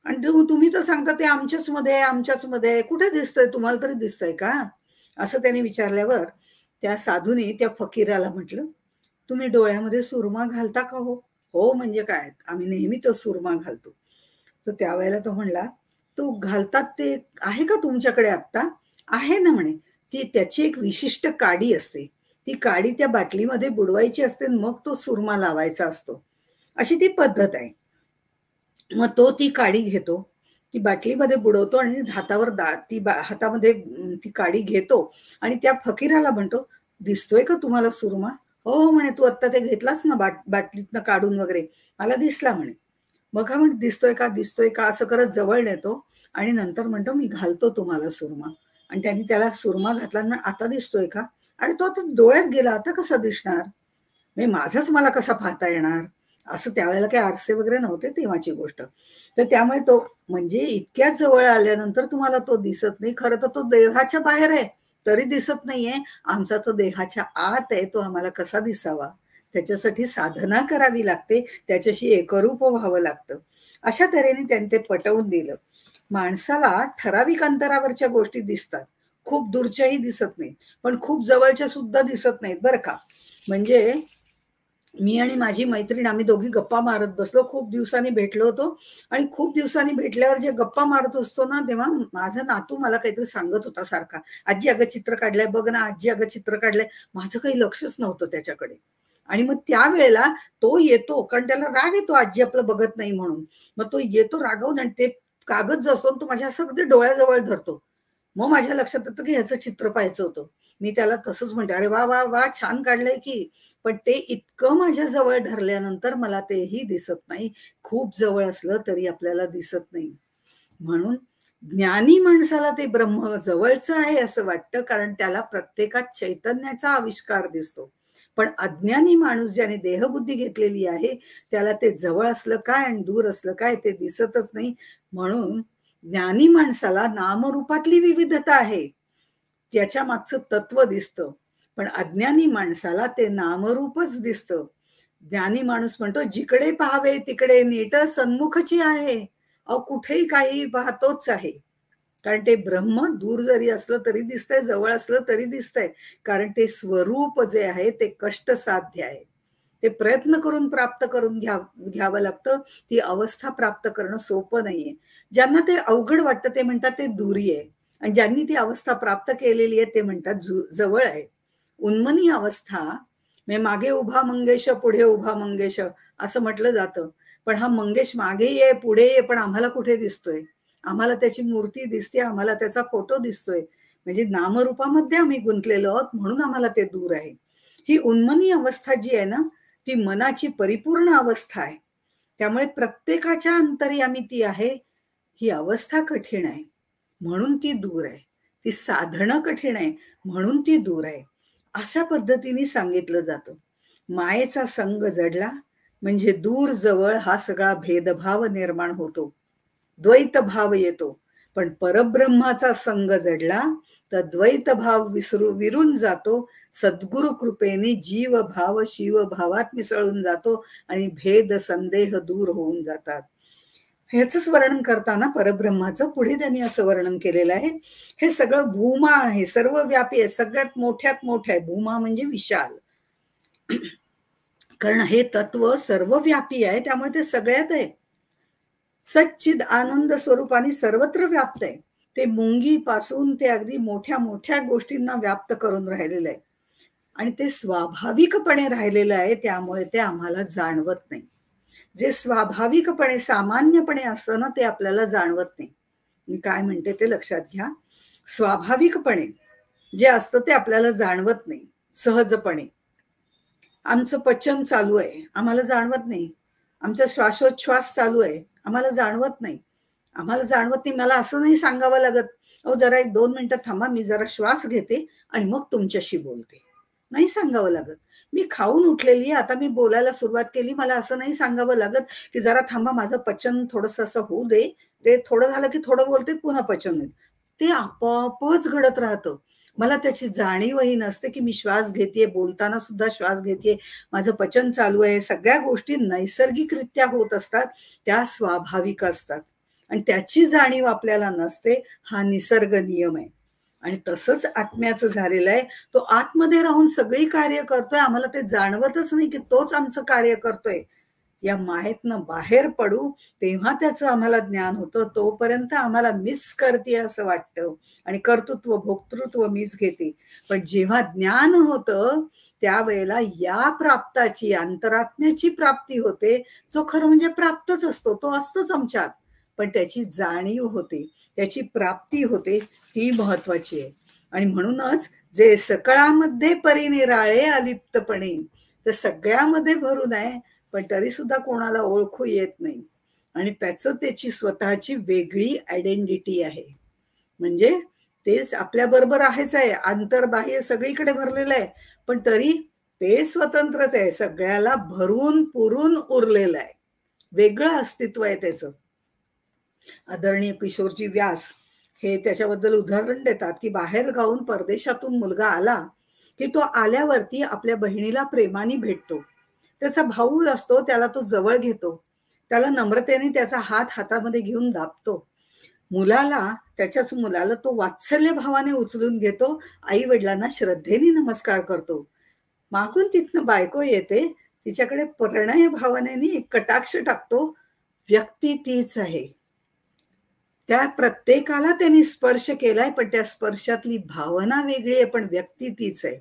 Speaker 1: आणि तुम्ही तर सांगता ते आमच्याच मध्ये, आमच्याच मध्ये, कुठे दिसतंय, तुम्हाला तरी दिसतंय का? असं त्याने विचारल्यावर त्या साधूने त्या फकीराला म्हटलं, तुम्ही डोळ्यामध्ये सुरमा घालता का हो? हो म्हणजे काय, आम्ही नेहमी तो सुरमा घालतो. तर त्यावेळेला तो म्हणला, तो घालतात ते आहे का तुमच्याकडे आत्ता? आहे ना म्हणे. ती त्याची एक विशिष्ट काडी असते, ती काडी त्या बाटलीमध्ये बुडवायची असते, मग तो सुरमा लावायचा असतो, अशी ती पद्धत आहे. मग तो ती काडी घेतो, ती बाटलीमध्ये बुडवतो आणि हातावर हातामध्ये ती काडी घेतो आणि त्या फकीराला म्हणतो, दिसतोय का तुम्हाला सुरमा? हो म्हणे, तू आत्ता ते घेतलास ना बाटलीतनं काढून वगैरे, मला दिसला म्हणे. मग हा म्हणे, दिसतोय का, दिसतोय का, असं करत जवळ नेतो आणि नंतर म्हणतो, मी घालतो तुम्हाला सुरमा. आणि त्यांनी त्याला सुरमा घातला आणि आता दिसतोय का? अरे तो आता डोळ्यात गेला, आता कसा दिसणार, म्हणजे माझाच मला कसा पाहता येणार? असं त्यावेळेला काही आरसे वगैरे नव्हते तेव्हाची गोष्ट. तर त्यामुळे तो म्हणजे इतक्या जवळ आल्यानंतर तुम्हाला तो दिसत नाही. खरं तर तो देहाच्या बाहेर आहे, तरी दिसत नाहीये. आमचा तो देहाच्या आत आहे, तो आम्हाला कसा दिसावा? त्याच्यासाठी साधना करावी लागते, त्याच्याशी एकरूप व्हावं लागतं. अशा तऱ्हेने त्यांनी ते पटवून दिलं. माणसाला ठराविक अंतरावरच्या गोष्टी दिसतात. खूप दूरच्याही दिसत नाहीत, पण खूप जवळच्या सुद्धा दिसत नाहीत बरं का. म्हणजे मी आणि माझी मैत्रीण आम्ही दोघी गप्पा मारत बसलो. खूप दिवसांनी भेटलो होतो आणि खूप दिवसांनी भेटल्यावर जे गप्पा मारत असतो ना, तेव्हा माझा नातू मला काहीतरी सांगत होता सारखा. "आजी अगं चित्र काढलंय, बघ ना आजी अगं चित्र काढलंय." माझं काही लक्षच नव्हतं त्याच्याकडे. आणि मग त्यावेळेला तो येतो, कारण त्याला राग येतो आजी आपलं बघत नाही म्हणून. मग तो येतो रागावून आणि ते कागद जो असतो तो माझ्या असं अगदी डोळ्याजवळ धरतो. मग माझ्या लक्षात येतं की ह्याचं चित्र पाहायचं होतं. मी त्याला तसंच म्हणते, "अरे वाह! वाह! वाह! छान काढलंय की." पण ते इतकं माझ्या जवळ धरल्यानंतर मला तेही दिसत नाही. खूप जवळ असलं तरी आपल्याला दिसत नाही. म्हणून ज्ञानी माणसाला ते ब्रह्म जवळचं आहे असं वाटतं, कारण त्याला प्रत्येकात चैतन्याचा आविष्कार दिसतो. पण अज्ञानी माणूस ज्याने देहबुद्धी घेतलेली आहे, त्याला ते जवळ असलं काय आणि दूर असलं काय ते दिसतच नाही. म्हणून ज्ञानी माणसाला नामरूपातली विविधता आहे, त्याच्या मागचं तत्व दिसतं. पण अज्ञानी माणसाला ते नामरूपच दिसतं. ज्ञानी माणूस म्हणतो, "जिकडे पाहावे तिकडे नीट सन्मुखची आहे." अहो, कुठेही काहीही पाहतोच आहे. कारण ते ब्रह्म दूर जरी असलं तरी दिसतंय, जवळ असलं तरी दिसतंय. कारण ते स्वरूप जे आहे ते कष्टसाध्य आहे. ते प्रयत्न करून प्राप्त करून घ्यावं लागतं. ती अवस्था प्राप्त करणं सोपं नाहीये. ज्यांना ते अवघड वाटतं ते म्हणतात ते दुरी आहे आणि ज्यांनी ती अवस्था प्राप्त केलेली आहे ते म्हणतात जवळ आहे. उन्मनी अवस्था म्हणजे मागे उभा मंगेश, पुढे उभा मंगेश असं म्हटलं जातं. पण हा मंगेश मागे ये, पुढे ये, पण आम्हाला कुठे दिसतोय? आम्हाला त्याची मूर्ती दिसते, आम्हाला त्याचा फोटो दिसतोय. म्हणजे नामरूपामध्ये आम्ही गुंतलेलो आहोत म्हणून आम्हाला ते दूर आहे. ही उन्मनी अवस्था जी आहे ना, ती मनाची परिपूर्ण अवस्था आहे. त्यामुळे प्रत्येकाच्या अंतर्यामी ती आहे. ही अवस्था कठीण आहे, म्हणून ती दूर आहे. ती साधणं कठीण आहे, म्हणून ती दूर आहे. अशा पद्धतीने सांगितलं जातं. मायेचा संग जडला म्हणजे दूर जवळ हा सगळा भेदभाव निर्माण होतो. द्वैत भाव येतो. पण परब्रह्माचा संग जडला तर द्वैत भाव विरून जातो. सद्गुरु कृपेने जीव भाव शिव भावात मिसळून जातो आणि भेद संदेह दूर होऊन जातात. ह्याचंच वर्णन करताना परब्रह्माचं पुढे त्यांनी असं वर्णन केलेलं आहे. हे सगळं भूमा आहे, सर्वव्यापी आहे, सगळ्यात मोठ्यात मोठं आहे. भूमा म्हणजे विशाल. कारण हे तत्व सर्वव्यापी आहे, त्यामुळे ते सगळ्यात आहे. सच्चिद आनंद स्वरूपाने सर्वत्र व्याप्त आहे. ते मुंगीपासून ते अगदी मोठ्या मोठ्या गोष्टींना व्याप्त करून राहिलेलं आहे. आणि ते स्वाभाविकपणे राहिलेलं आहे, त्यामुळे ते आम्हाला जाणवत नाही. जे स्वाभाविकपणे सामान्यपणे असतं ना, ते आपल्याला जाणवत नाही. मी काय म्हणते ते लक्षात घ्या. स्वाभाविकपणे जे असतं ते आपल्याला जाणवत नाही सहजपणे. आमचं पचन चालू आहे, आम्हाला जाणवत नाही. आमचा श्वासोच्छ्वास चालू आहे, आम्हाला जाणवत नाही. आम्हाला जाणवत नाही. मला असं नाही सांगावं लागत, "अहो जरा 1-2 मिनिटं थांबा, मी जरा श्वास घेते आणि मग तुमच्याशी बोलते." नाही सांगावं लागत. मी खाऊन उठलेली आहे, आता मी बोलायला सुरुवात केली. मला असं नाही सांगावं लागत, की "जरा थांबा, माझं पचन थोडंसं असं होऊ दे." ते थोडं झालं की थोडं बोलते, पुन्हा पचन होईल. ते आपोआपच घडत राहतं. मला त्याची जाणीवही नसते, की मी श्वास घेतेय, बोलताना सुद्धा श्वास घेतेय, माझं पचन चालू आहे. सगळ्या गोष्टी नैसर्गिकरित्या होत असतात, त्या स्वाभाविक असतात आणि त्याची जाणीव आपल्याला नसते. हा निसर्ग नियम आहे आणि तसंच आत्म्याचं झालेलं आहे. तो आतमध्ये राहून सगळी कार्य करतोय, आम्हाला ते जाणवतच नाही, की तोच आमचं कार्य करतोय. या मायेतनं बाहेर पडू तेव्हा त्याचं आम्हाला ज्ञान होतं. तोपर्यंत आम्हाला मिस करते असं वाटतं आणि कर्तृत्व, भोक्तृत्व मीच घेते. पण जेव्हा ज्ञान होतं त्यावेळेला या प्राप्ताची, अंतरात्म्याची प्राप्ती होते. जो खरं म्हणजे प्राप्तच असतो, तो असतोच आमच्यात. पण त्याची जाणीव होते, त्याची प्राप्ती होते, ती महत्वाची आहे. आणि म्हणूनच जे सकळामध्ये परिनिराळे अलिप्तपणे, तर सगळ्यामध्ये भरून आहे, पण तरी सुद्धा कोणाला ओळखू येत नाही. आणि त्याची स्वतःची वेगळी आयडेंटिटी आहे. म्हणजे तेच आपल्या बरोबर आहेच आहे, अंतर्बाह्य सगळीकडे भरलेलं आहे, पण तरी ते स्वतंत्रच आहे, सगळ्याला भरून पुरून उरलेलं आहे, वेगळं अस्तित्व आहे त्याचं. आदरणीय किशोरजी व्यास हे त्याच्याबद्दल उदाहरण देतात की बाहेर गावून परदेशातून मुलगा आला की तो आल्यावरती आपल्या बहिणीला प्रेमाने भेटतो, त्याचा भाऊ असतो त्याला तो जवळ घेतो, त्याला नम्रतेने त्याचा हात हातामध्ये घेऊन दाबतो, त्याच्याच मुलाला तो वात्सल्य भावाने उचलून घेतो, आई वडिलांना श्रद्धेने नमस्कार करतो. मागून तिथनं बायको येते, तिच्याकडे प्रणय भावनेने कटाक्ष टाकतो. व्यक्ती तीच आहे, त्या प्रत्येकाला त्यांनी स्पर्श केलाय, पण त्या स्पर्शातली भावना वेगळी आहे, पण व्यक्ती तीच आहे.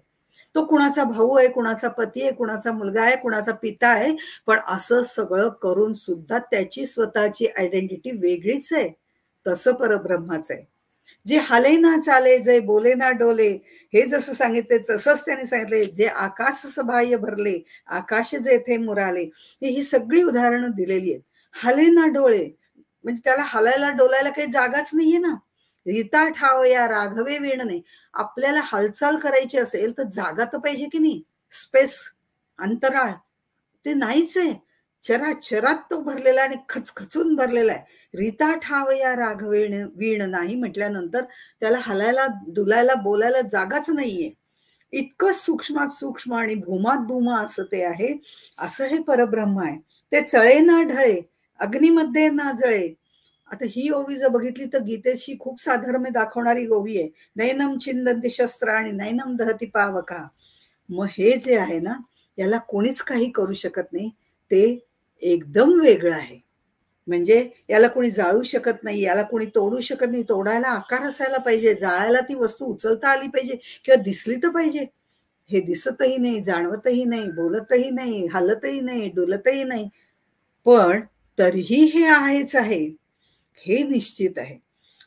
Speaker 1: तो कुणाचा भाऊ आहे, कुणाचा पती आहे, कुणाचा मुलगा आहे, कुणाचा पिता आहे, पण असं सगळं करून सुद्धा त्याची स्वतःची आयडेंटिटी वेगळीच आहे. तसं परब्रह्माचं आहे. जे हाले ना चाले, जे बोले ना डोले, हे जसं सांगितले तसंच त्यांनी सांगितले. जे आकाश सबाह्य भरले, आकाश जेथे मुराले, ही सगळी उदाहरणं दिलेली आहेत. हाले ना डोळे म्हणजे त्याला हलायला डोलायला काही जागाच नाहीये ना. रीता ठाव या राघवे वीण नाही. आपल्याला हालचाल करायची असेल तर जागा तर पाहिजे की नाही, स्पेस, अंतराळ, ते नाहीच आहे. चराचरात तो भरलेला आणि खचखचून भरलेला आहे. रीता ठाव या राघवे वीण नाही म्हटल्यानंतर त्याला हलायला डुलायला बोलायला जागाच नाहीये. इतकं सूक्ष्मात सूक्ष्म आणि भूमात भूमा असं ते आहे. असं हे परब्रह्म आहे. ते चळे ना ढळे, अग्नीमध्ये ना जळे. आता ही ओवी जर बघितली तर गीतेशी खूप साधर्म्य दाखवणारी ओवी आहे. नैनम छिंदन्ति शस्त्राणि नैनम दहति पावका. मग हे जे आहे ना, याला कोणीच काही करू शकत नाही, ते एकदम वेगळं आहे. म्हणजे याला कोणी जाळू शकत नाही, याला कोणी तोडू शकत नाही. तोडायला आकार असायला पाहिजे, जाळायला ती वस्तू उचलता आली पाहिजे किंवा दिसली तर पाहिजे. हे दिसतही नाही, जाणवतही नाही, बोलतही नाही, हलतही नाही, डुलतही नाही, पण तरीही हे आहेच आहे, हे निश्चित आहे.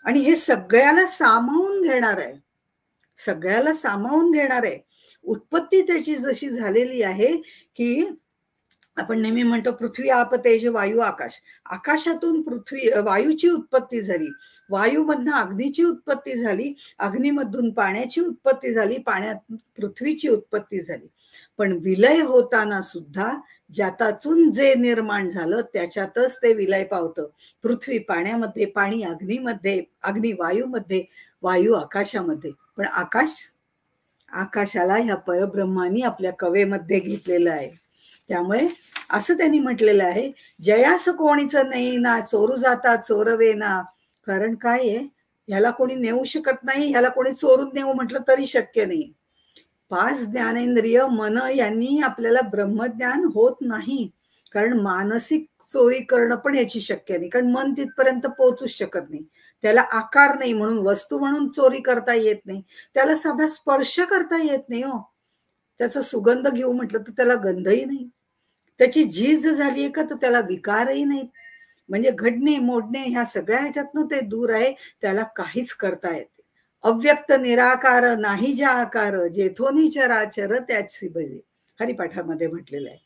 Speaker 1: आणि हे सगळ्याला सामावून घेणार आहे, सगळ्याला सामावून घेणार आहे. उत्पत्ती त्याची जशी झालेली आहे की आपण नेहमी म्हणतो पृथ्वी आप तेज वायू आकाश. आकाशातून वायूची उत्पत्ती झाली, वायूमधनं अग्नीची उत्पत्ती झाली, अग्नीमधून पाण्याची उत्पत्ती झाली, पाण्यातून पृथ्वीची उत्पत्ती झाली. पण विलय होताना सुद्धा ज्यातातून जे निर्माण झालं त्याच्यातच ते विलय पावतं. पृथ्वी पाण्यामध्ये, पाणी अग्नीमध्ये, अग्नी वायूमध्ये, वायू आकाशामध्ये. पण आकाशाला ह्या परब्रह्मानी आपल्या कवेमध्ये घेतलेलं आहे. त्यामुळे असं त्यांनी म्हटलेलं आहे, जयास कोणीच नाही ना चोरू जाता चोरवे ना. कारण काय आहे, ह्याला कोणी नेऊ शकत नाही, ह्याला कोणी चोरून नेऊ म्हटलं तरी शक्य नाही. 5 ज्ञानेंद्रिय मन यांनी आपल्याला ब्रह्मज्ञान होत नाही, कारण मानसिक चोरी करणं पण याची शक्य नाही, कारण मन तिथपर्यंत पोहोचूच शकत नाही. त्याला आकार नाही म्हणून वस्तू म्हणून चोरी करता येत नाही, त्याला साधा स्पर्श करता येत नाही हो. त्याचा सुगंध घेऊ म्हटलं तर त्याला गंधही नाही, त्याची झीज झाली का तर त्याला विकारही नाही. म्हणजे घडणे मोडणे ह्या सगळ्या ह्याच्यातनं ते दूर आहे, त्याला काहीच करता येते. अव्यक्त निराकार नाही ज्या आकार, जेथोनी चराचर त्याची भजे, हरिपाठामध्ये म्हटलेलं आहे.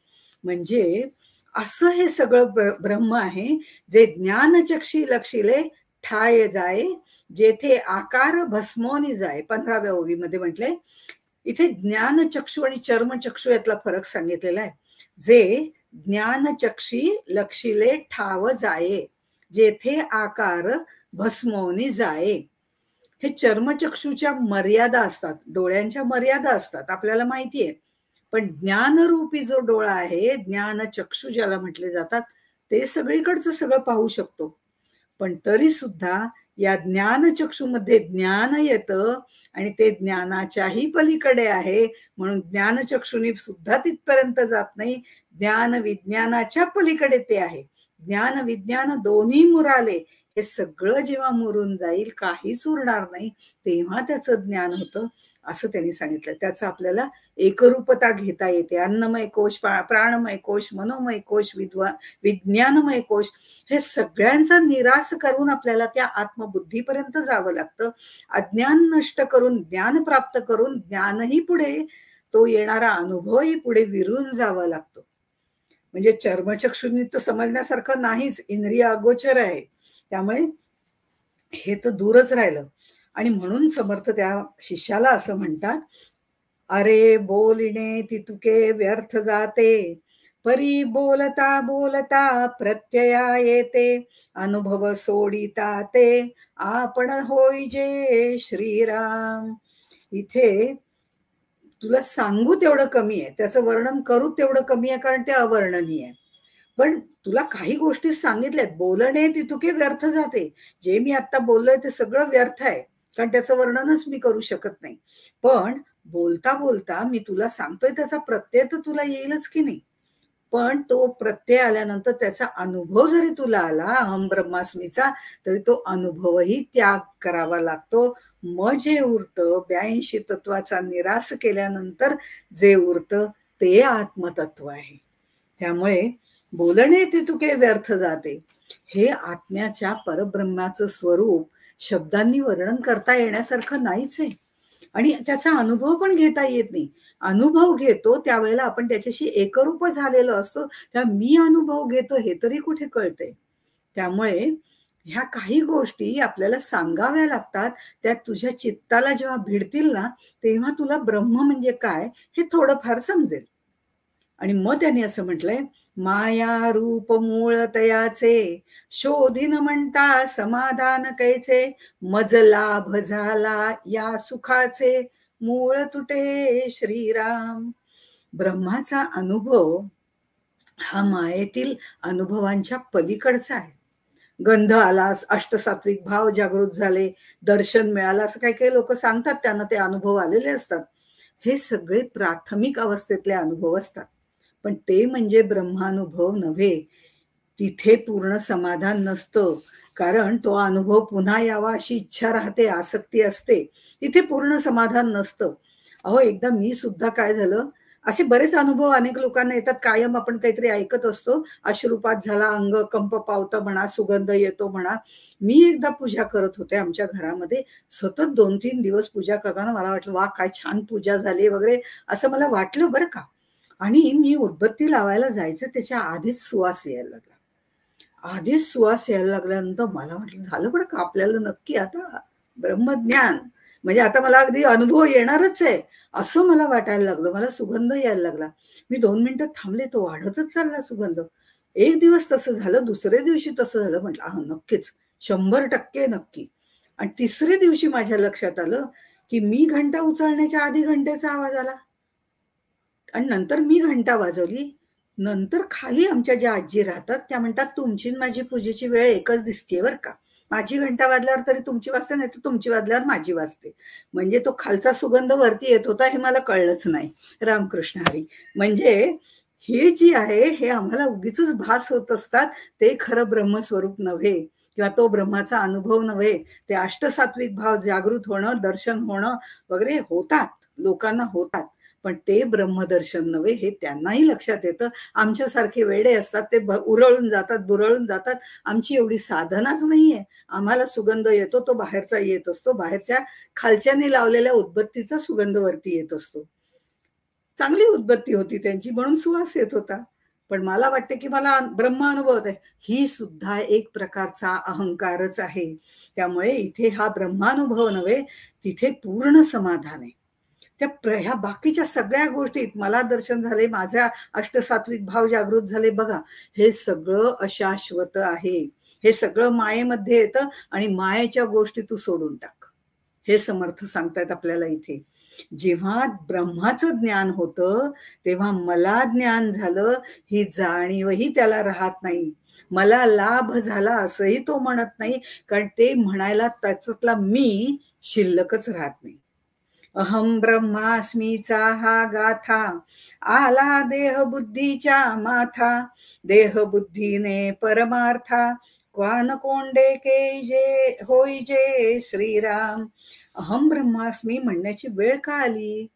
Speaker 1: म्हणजे असं हे सगळं ब्रह्म आहे, जे ज्ञानचक्षी लक्षिले ठाय जाय, जेथे आकार भस्मोनी जाय. 15व्या ओवीमध्ये म्हटले. इथे ज्ञानचक्षु आणि चर्मचक्षु यातला फरक सांगितलेला आहे. जे ज्ञानचक्षी लक्षिले ठाव जाये, जेथे आकार भस्मोनी जाये. हे चर्मचक्षुच्या मर्यादा असतात, डोळ्यांच्या मर्यादा असतात, आपल्याला माहिती आहे. पण ज्ञानरूपी जो डोळा आहे, ज्ञानचक्षु ज्याला म्हटले जातात, ते सगळीकडचं सगळं पाहू शकतो. पण तरी सुद्धा या ज्ञानचक्षुमध्ये ज्ञान येतं आणि ते ज्ञानाच्याही पलीकडे आहे, म्हणून ज्ञानचक्षुनी सुद्धा तिथपर्यंत जात नाही. ज्ञान विज्ञानाच्या पलीकडे ते आहे. ज्ञान विज्ञान दोन्ही मुराले. हे सगळं जेव्हा मुरून जाईल, काहीच उरणार नाही, तेव्हा त्याचं ज्ञान होतं, असं त्यांनी सांगितलं. त्याचं आपल्याला एकरूपता घेता येते. अन्नमय कोश, प्राणमय कोश, मनोमय कोश, विज्ञानमय कोश, हे सगळ्यांचा निराश करून आपल्याला त्या आत्मबुद्धीपर्यंत जावं लागतं. अज्ञान नष्ट करून ज्ञान प्राप्त करून ज्ञानही पुढे, तो येणारा अनुभवही पुढे विरून जावं लागतो. म्हणजे चर्मचक्षुनी तर समजण्यासारखं नाहीच, इंद्रिय अगोचर आहे. त्यामुळे हे तर दूरच राहिलं. आणि म्हणून समर्थ त्या शिष्याला असं म्हणतात अरे बोलिणे तितुके व्यर्थ जाते, परी बोलता बोलता प्रत्यया येते, अनुभव सोडिता ते आपण होई जे श्रीराम. इथे तुला सांगू तेवढं कमी आहे, त्याचं वर्णन करू तेवढं कमी आहे, कारण ते अवर्णनीय आहे. पण तुला काही गोष्टी सांगितल्यात, बोलणे तितुके व्यर्थ जाते. जे मी आता बोललोय ते सगळं व्यर्थ आहे, कारण त्याचं वर्णनच मी करू शकत नाही. पण बोलता बोलता मी तुला सांगतोय त्याचा प्रत्यय तर तुला येईलच की नाही. पण तो प्रत्यय आल्यानंतर त्याचा अनुभव जरी तुला आला अहम ब्रह्मास्मीचा, तरी तो अनुभवही त्याग करावा लागतो. मग जे उरतं 82 तत्वाचा निराश केल्यानंतर जे उरतं ते आत्मतत्व आहे. त्यामुळे बोलणे तितुके व्यर्थ जाते, हे आत्म्याच्या परब्रह्माचं स्वरूप शब्दांनी वर्णन करता येण्यासारखं नाहीच आहे. आणि त्याचा अनुभव पण घेता येत नाही. अनुभव घेतो त्यावेळेला आपण त्याच्याशी एकरूप झालेलो असतो, त्या मी अनुभव घेतो हे तरी कुठे कळते. त्यामुळे ह्या काही गोष्टी आपल्याला सांगाव्या लागतात. त्या तुझ्या चित्ताला जेव्हा भिडतील ना, तेव्हा तुला ब्रह्म म्हणजे काय हे थोडंफार समजेल. आणि मग त्यांनी असं म्हटलंय, माया रूप मूळ तयाचे, शोधिन म्हणता समाधान कैचे, मज लाभ झाला या सुखाचे, मूळ तुटे श्रीराम. ब्रह्माचा अनुभव हा मायेतील अनुभवांच्या पलीकडचा आहे. गंध आला, अष्टसात्विक भाव जागृत झाले, दर्शन मिळालं, असं काही काही लोक सांगतात, त्यांना ते अनुभव आलेले असतात. हे सगळे प्राथमिक अवस्थेतले अनुभव असतात. पण ते म्हणजे ब्रह्मानुभव नव्हे. तिथे पूर्ण समाधान नसतं, कारण तो अनुभव पुन्हा यावा अशी इच्छा राहते, आसक्ती असते. तिथे पूर्ण समाधान नसतं. अहो एकदा मी सुद्धा काय झालं, असे बरेच अनुभव अनेक लोकांना येतात. कायम आपण काहीतरी ऐकत असतो, अश्रुपात झाला, अंग कंप पावतं म्हणा, सुगंध येतो म्हणा. मी एकदा पूजा करत होते आमच्या घरामध्ये, सतत 2-3 दिवस पूजा करताना मला वाटलं वा काय छान पूजा झाली वगैरे, असं मला वाटलं बरं का. आणि मी उदबत्ती लावायला जायचं त्याच्या आधीच सुवास यायला लागला. आधीच सुवास यायला लागल्यानंतर मला वाटलं झालं बरं का, आपल्याला नक्की आता ब्रह्मज्ञान म्हणजे आता मला अगदी अनुभव येणारच आहे, असं मला वाटायला लागलं. मला सुगंध यायला लागला. मी 2 मिनिटं थांबले, तो वाढतच चालला सुगंध. एक दिवस तसं झालं, दुसऱ्या दिवशी तसं झालं. म्हटलं हा नक्कीच, 100% नक्की. आणि तिसऱ्या दिवशी माझ्या लक्षात आलं की मी घंटा उचलण्याच्या आधी घंटेचा आवाज आला आणि नंतर मी घंटा वाजवली. नंतर खाली आमच्या ज्या आजी राहतात त्या म्हणतात, तुमची माझी पूजेची वेळ एकच दिसतीये बरं का. माझी घंटा वाजल्यावर तरी तुमची वाजते, नाही तर तुमची वाजल्यावर माझी वाजते. म्हणजे तो खालचा सुगंध वरती येत होता हे मला कळलंच नाही. रामकृष्ण हरी. म्हणजे हे जी आहे हे आम्हाला उगीच भास होत असतात, ते खरं ब्रह्मस्वरूप नव्हे किंवा तो ब्रह्माचा अनुभव नव्हे. ते अष्टसात्विक भाव जागृत होणं, दर्शन होणं वगैरे होतात, लोकांना होतात. पण ते ब्रह्मदर्शन नव्हे हे त्यांनाही लक्षात येतं. आमच्यासारखे वेडे असतात ते उरळून जातात, बुरळून जातात. आमची एवढी साधनाच नाहीये. आम्हाला सुगंध येतो तो बाहेरचा येत असतो, बाहेरच्या खालच्याने लावलेल्या उदबत्तीचा सुगंध वरती येत असतो. चांगली उदबत्ती होती त्यांची म्हणून सुवास येत होता. पण मला वाटते की मला ब्रह्म अनुभवत आहे, ही सुद्धा एक प्रकारचा अहंकारच आहे. त्यामुळे इथे हा ब्रह्मानुभव नव्हे, तिथे पूर्ण समाधान आहे. ह्या बाकीच्या सगळ्या गोष्टीत मला दर्शन झाले, माझ्या अष्टसात्विक भाव जागृत झाले, बघा हे सगळं अशाश्वत आहे. हे सगळं मायेमध्ये येतं आणि मायेच्या गोष्टी तू सोडून टाक, हे समर्थ सांगतायत आपल्याला इथे. जेव्हा ब्रह्माचं ज्ञान होतं तेव्हा मला ज्ञान झालं ही जाणीवही त्याला राहत नाही. मला लाभ झाला असंही तो म्हणत नाही, कारण ते म्हणायला त्याच्यातला मी शिल्लकच राहत नाही. अहम ब्रह्मास्मीचा हा गाथा आला देह बुद्धीच्या माथा, देह बुद्धीने परमार्था, क्वान कोंडे के जे होई जे श्रीराम. अहम ब्रह्मास्मी म्हणण्याची वेळ का आली?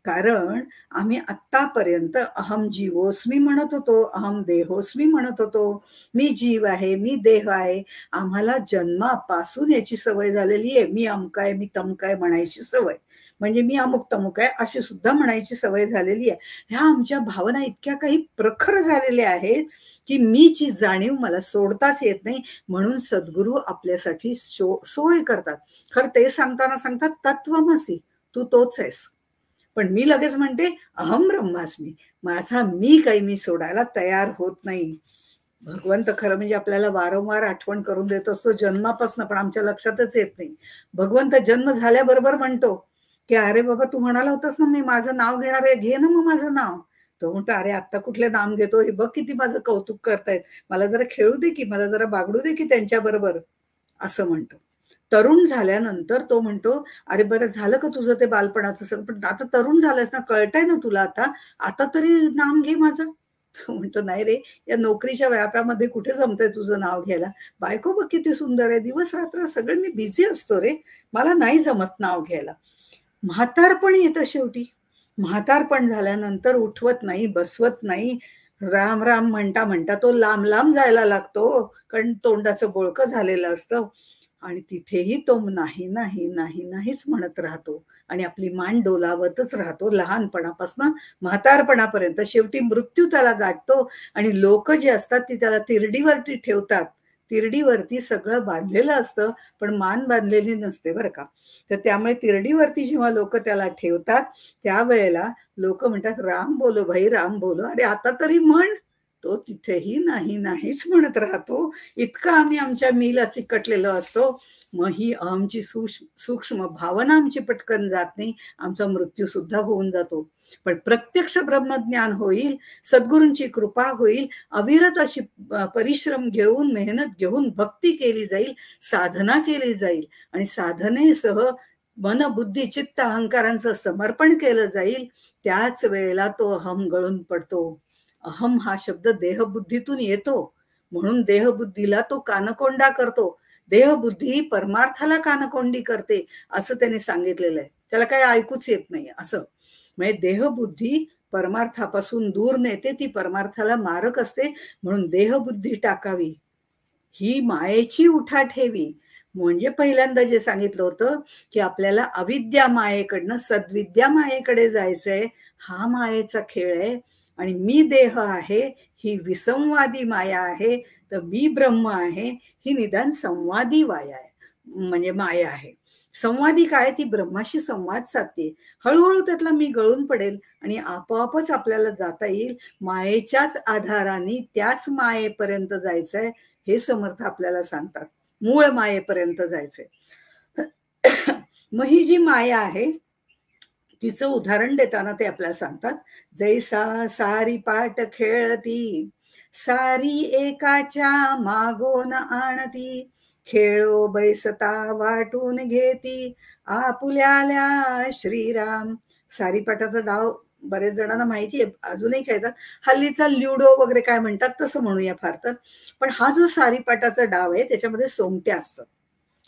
Speaker 1: कारण आम्ही आत्तापर्यंत अहम जीवोस्मी म्हणत होतो, अहम देहोस्मी म्हणत होतो. मी जीव आहे, मी देह आहे. आम्हाला जन्मापासून याची सवय झालेली आहे. मी अमकाय, मी तमकाय म्हणायची सवय. म्हणजे मी अमुक तमुक आहे अशी सुद्धा म्हणायची सवय झालेली आहे. ह्या आमच्या भावना इतक्या काही प्रखर झालेल्या आहेत की मीची जाणीव मला सोडताच येत नाही. म्हणून सद्गुरू आपल्यासाठी सोय करतात. खरं ते सांगताना सांगतात, तत्वमसी, तू तोच आहेस. पण मी लगेच म्हणते अहम ब्रह्मास्मी, माझा मी काही मी सोडायला तयार होत नाही. भगवंत खरं म्हणजे आपल्याला वारंवार आठवण करून देत असतो जन्मापासून, पण आमच्या लक्षातच येत नाही. भगवंत जन्म झाल्याबरोबर म्हणतो की अरे बाबा तू म्हणाला होतास ना मी माझं नाव घेणार आहे, घे ना मग माझं नाव. तो म्हणतो अरे आत्ता कुठले नाम घेतो, हे बघ किती माझं कौतुक करतायत, मला जरा खेळू दे की, मला जरा बागडू दे की त्यांच्या बरोबर, असं म्हणतो. तरुण झाल्यानंतर तो म्हणतो अरे बरं झालं का तुझं ते बालपणाचं सगळं, पण आता तरुण झालंस ना, कळतंय ना तुला आता, आता तरी नाम घे माझं. तो म्हणतो नाही रे, या नोकरीच्या व्यापामध्ये कुठे जमतंय तुझं नाव घ्यायला, बायको बघ किती सुंदर आहे, दिवस रात्र सगळं मी बिझी असतो रे, मला नाही जमत नाव घ्यायला. म्हातारपण येतं शेवटी. म्हातारपण झाल्यानंतर उठवत नाही, बसवत नाही, राम राम म्हणता म्हणता तो लांब लांब जायला लागतो, कारण तोंडाचं बोळकं झालेलं असतं. आणि तिथेही तो नाही नाही नाही नाहीच म्हणत राहतो आणि आपली मान डोलावतच राहतो लहानपणापासून म्हातारपणापर्यंत. शेवटी मृत्यू त्याला गाठतो आणि लोक जे असतात ती त्याला तिरडीवरती ठेवतात. तिरडीवरती सगळं बांधलेलं असतं पण मान बांधलेली नसते बरं का. तर त्यामुळे तिरडीवरती जेव्हा लोक त्याला ठेवतात त्यावेळेला लोक म्हणतात राम बोलो भाई राम बोलो, अरे आता तरी म्हण. तो तिथेही नाही नाहीच म्हणत राहतो. इतका आम्ही आमच्या मीला चिकटलेलो असतो. मग ही अहमची सूक्ष्म भावना आमची पटकन जात नाही, आमचा मृत्यू सुद्धा होऊन जातो. पण प्रत्यक्ष ब्रह्मज्ञान होईल, सद्गुरूंची कृपा होईल, अविरत अशी परिश्रम घेऊन मेहनत घेऊन भक्ती केली जाईल, साधना केली जाईल आणि साधनेसह मन बुद्धी चित्त अहंकारांचं समर्पण केलं जाईल. त्याच वेळेला तो अहम गळून पडतो. अहम हा शब्द देहबुद्धीतून येतो म्हणून देहबुद्धीला तो कानकोंडा करतो. देहबुद्धी परमार्थाला कानकोंडी करते असं त्याने सांगितलेलं आहे. त्याला काही ऐकूच येत नाही असं. म्हणजे देहबुद्धी परमार्थापासून दूर नेते, ती परमार्थाला मारक असते. म्हणून देहबुद्धी टाकावी, ही मायेची उठा ठेवी. म्हणजे पहिल्यांदा जे सांगितलं होतं की आपल्याला अविद्या मायेकडनं सद्विद्या मायेकडे जायचंय, हा मायेचा खेळ आहे. आणि मी देह आहे ही विसंवादी माया आहे, तर मी ब्रह्म आहे ही निदान संवादी माया आहे, म्हणजे माया आहे. संवादी काय, ती ब्रह्माशी संवाद साधते. हळूहळू त्यातला मी गळून पडेल आणि आपोआपच आपल्याला जाता येईल. मायेच्याच आधाराने त्याच मायेपर्यंत जायचंय हे समर्थ आपल्याला सांगतात. मूळ मायेपर्यंत जायचंय. मग ही जी माया आहे तिचं उदाहरण देताना ते आपल्याला सांगतात, जैसा सारी पाट खेळती, सारी एकाच्या मागोन आणती, खेळो बैसता वाटून घेती, आपुल्याल्या श्रीराम. सारीपाटाचा डाव बरेच जणांना माहिती आहे, अजूनही खेळतात. हल्लीचा ल्युडो वगैरे काय म्हणतात तसं म्हणूया फार तर. पण हा जो सारीपाटाचा डाव आहे त्याच्यामध्ये सोंगट्या असतात,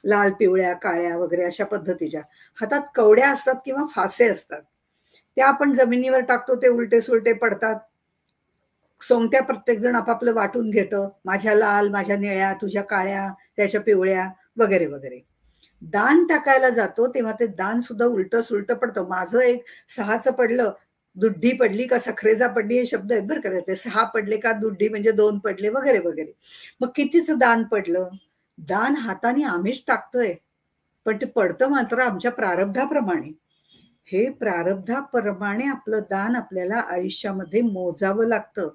Speaker 1: लाल पिवळ्या काळ्या वगैरे अशा पद्धतीच्या. हातात कवड्या असतात किंवा फासे असतात. त्या आपण जमिनीवर टाकतो, ते उलटे सुलटे पडतात. सोंगट्या प्रत्येक जण आपापलं वाटून घेतं, माझ्या लाल, माझ्या निळ्या, तुझ्या काळ्या, त्याच्या पिवळ्या वगैरे वगैरे. दान टाकायला जातो तेव्हा ते दान सुद्धा उलटं सुलटं पडतं. माझं एक 6चं पडलं, दुड्डी पडली का सखरेजा पडली, हे शब्द आहेत बरं का. ते 6 पडले का दुड्डी म्हणजे 2 पडले वगैरे वगैरे. मग कितीच दान पडलं. दान हाताने आम्हीच टाकतोय पण ते पडतं मात्र आमच्या प्रारब्धाप्रमाणे. हे प्रारब्धाप्रमाणे आपलं दान आपल्याला आयुष्यामध्ये मोजावं लागतं.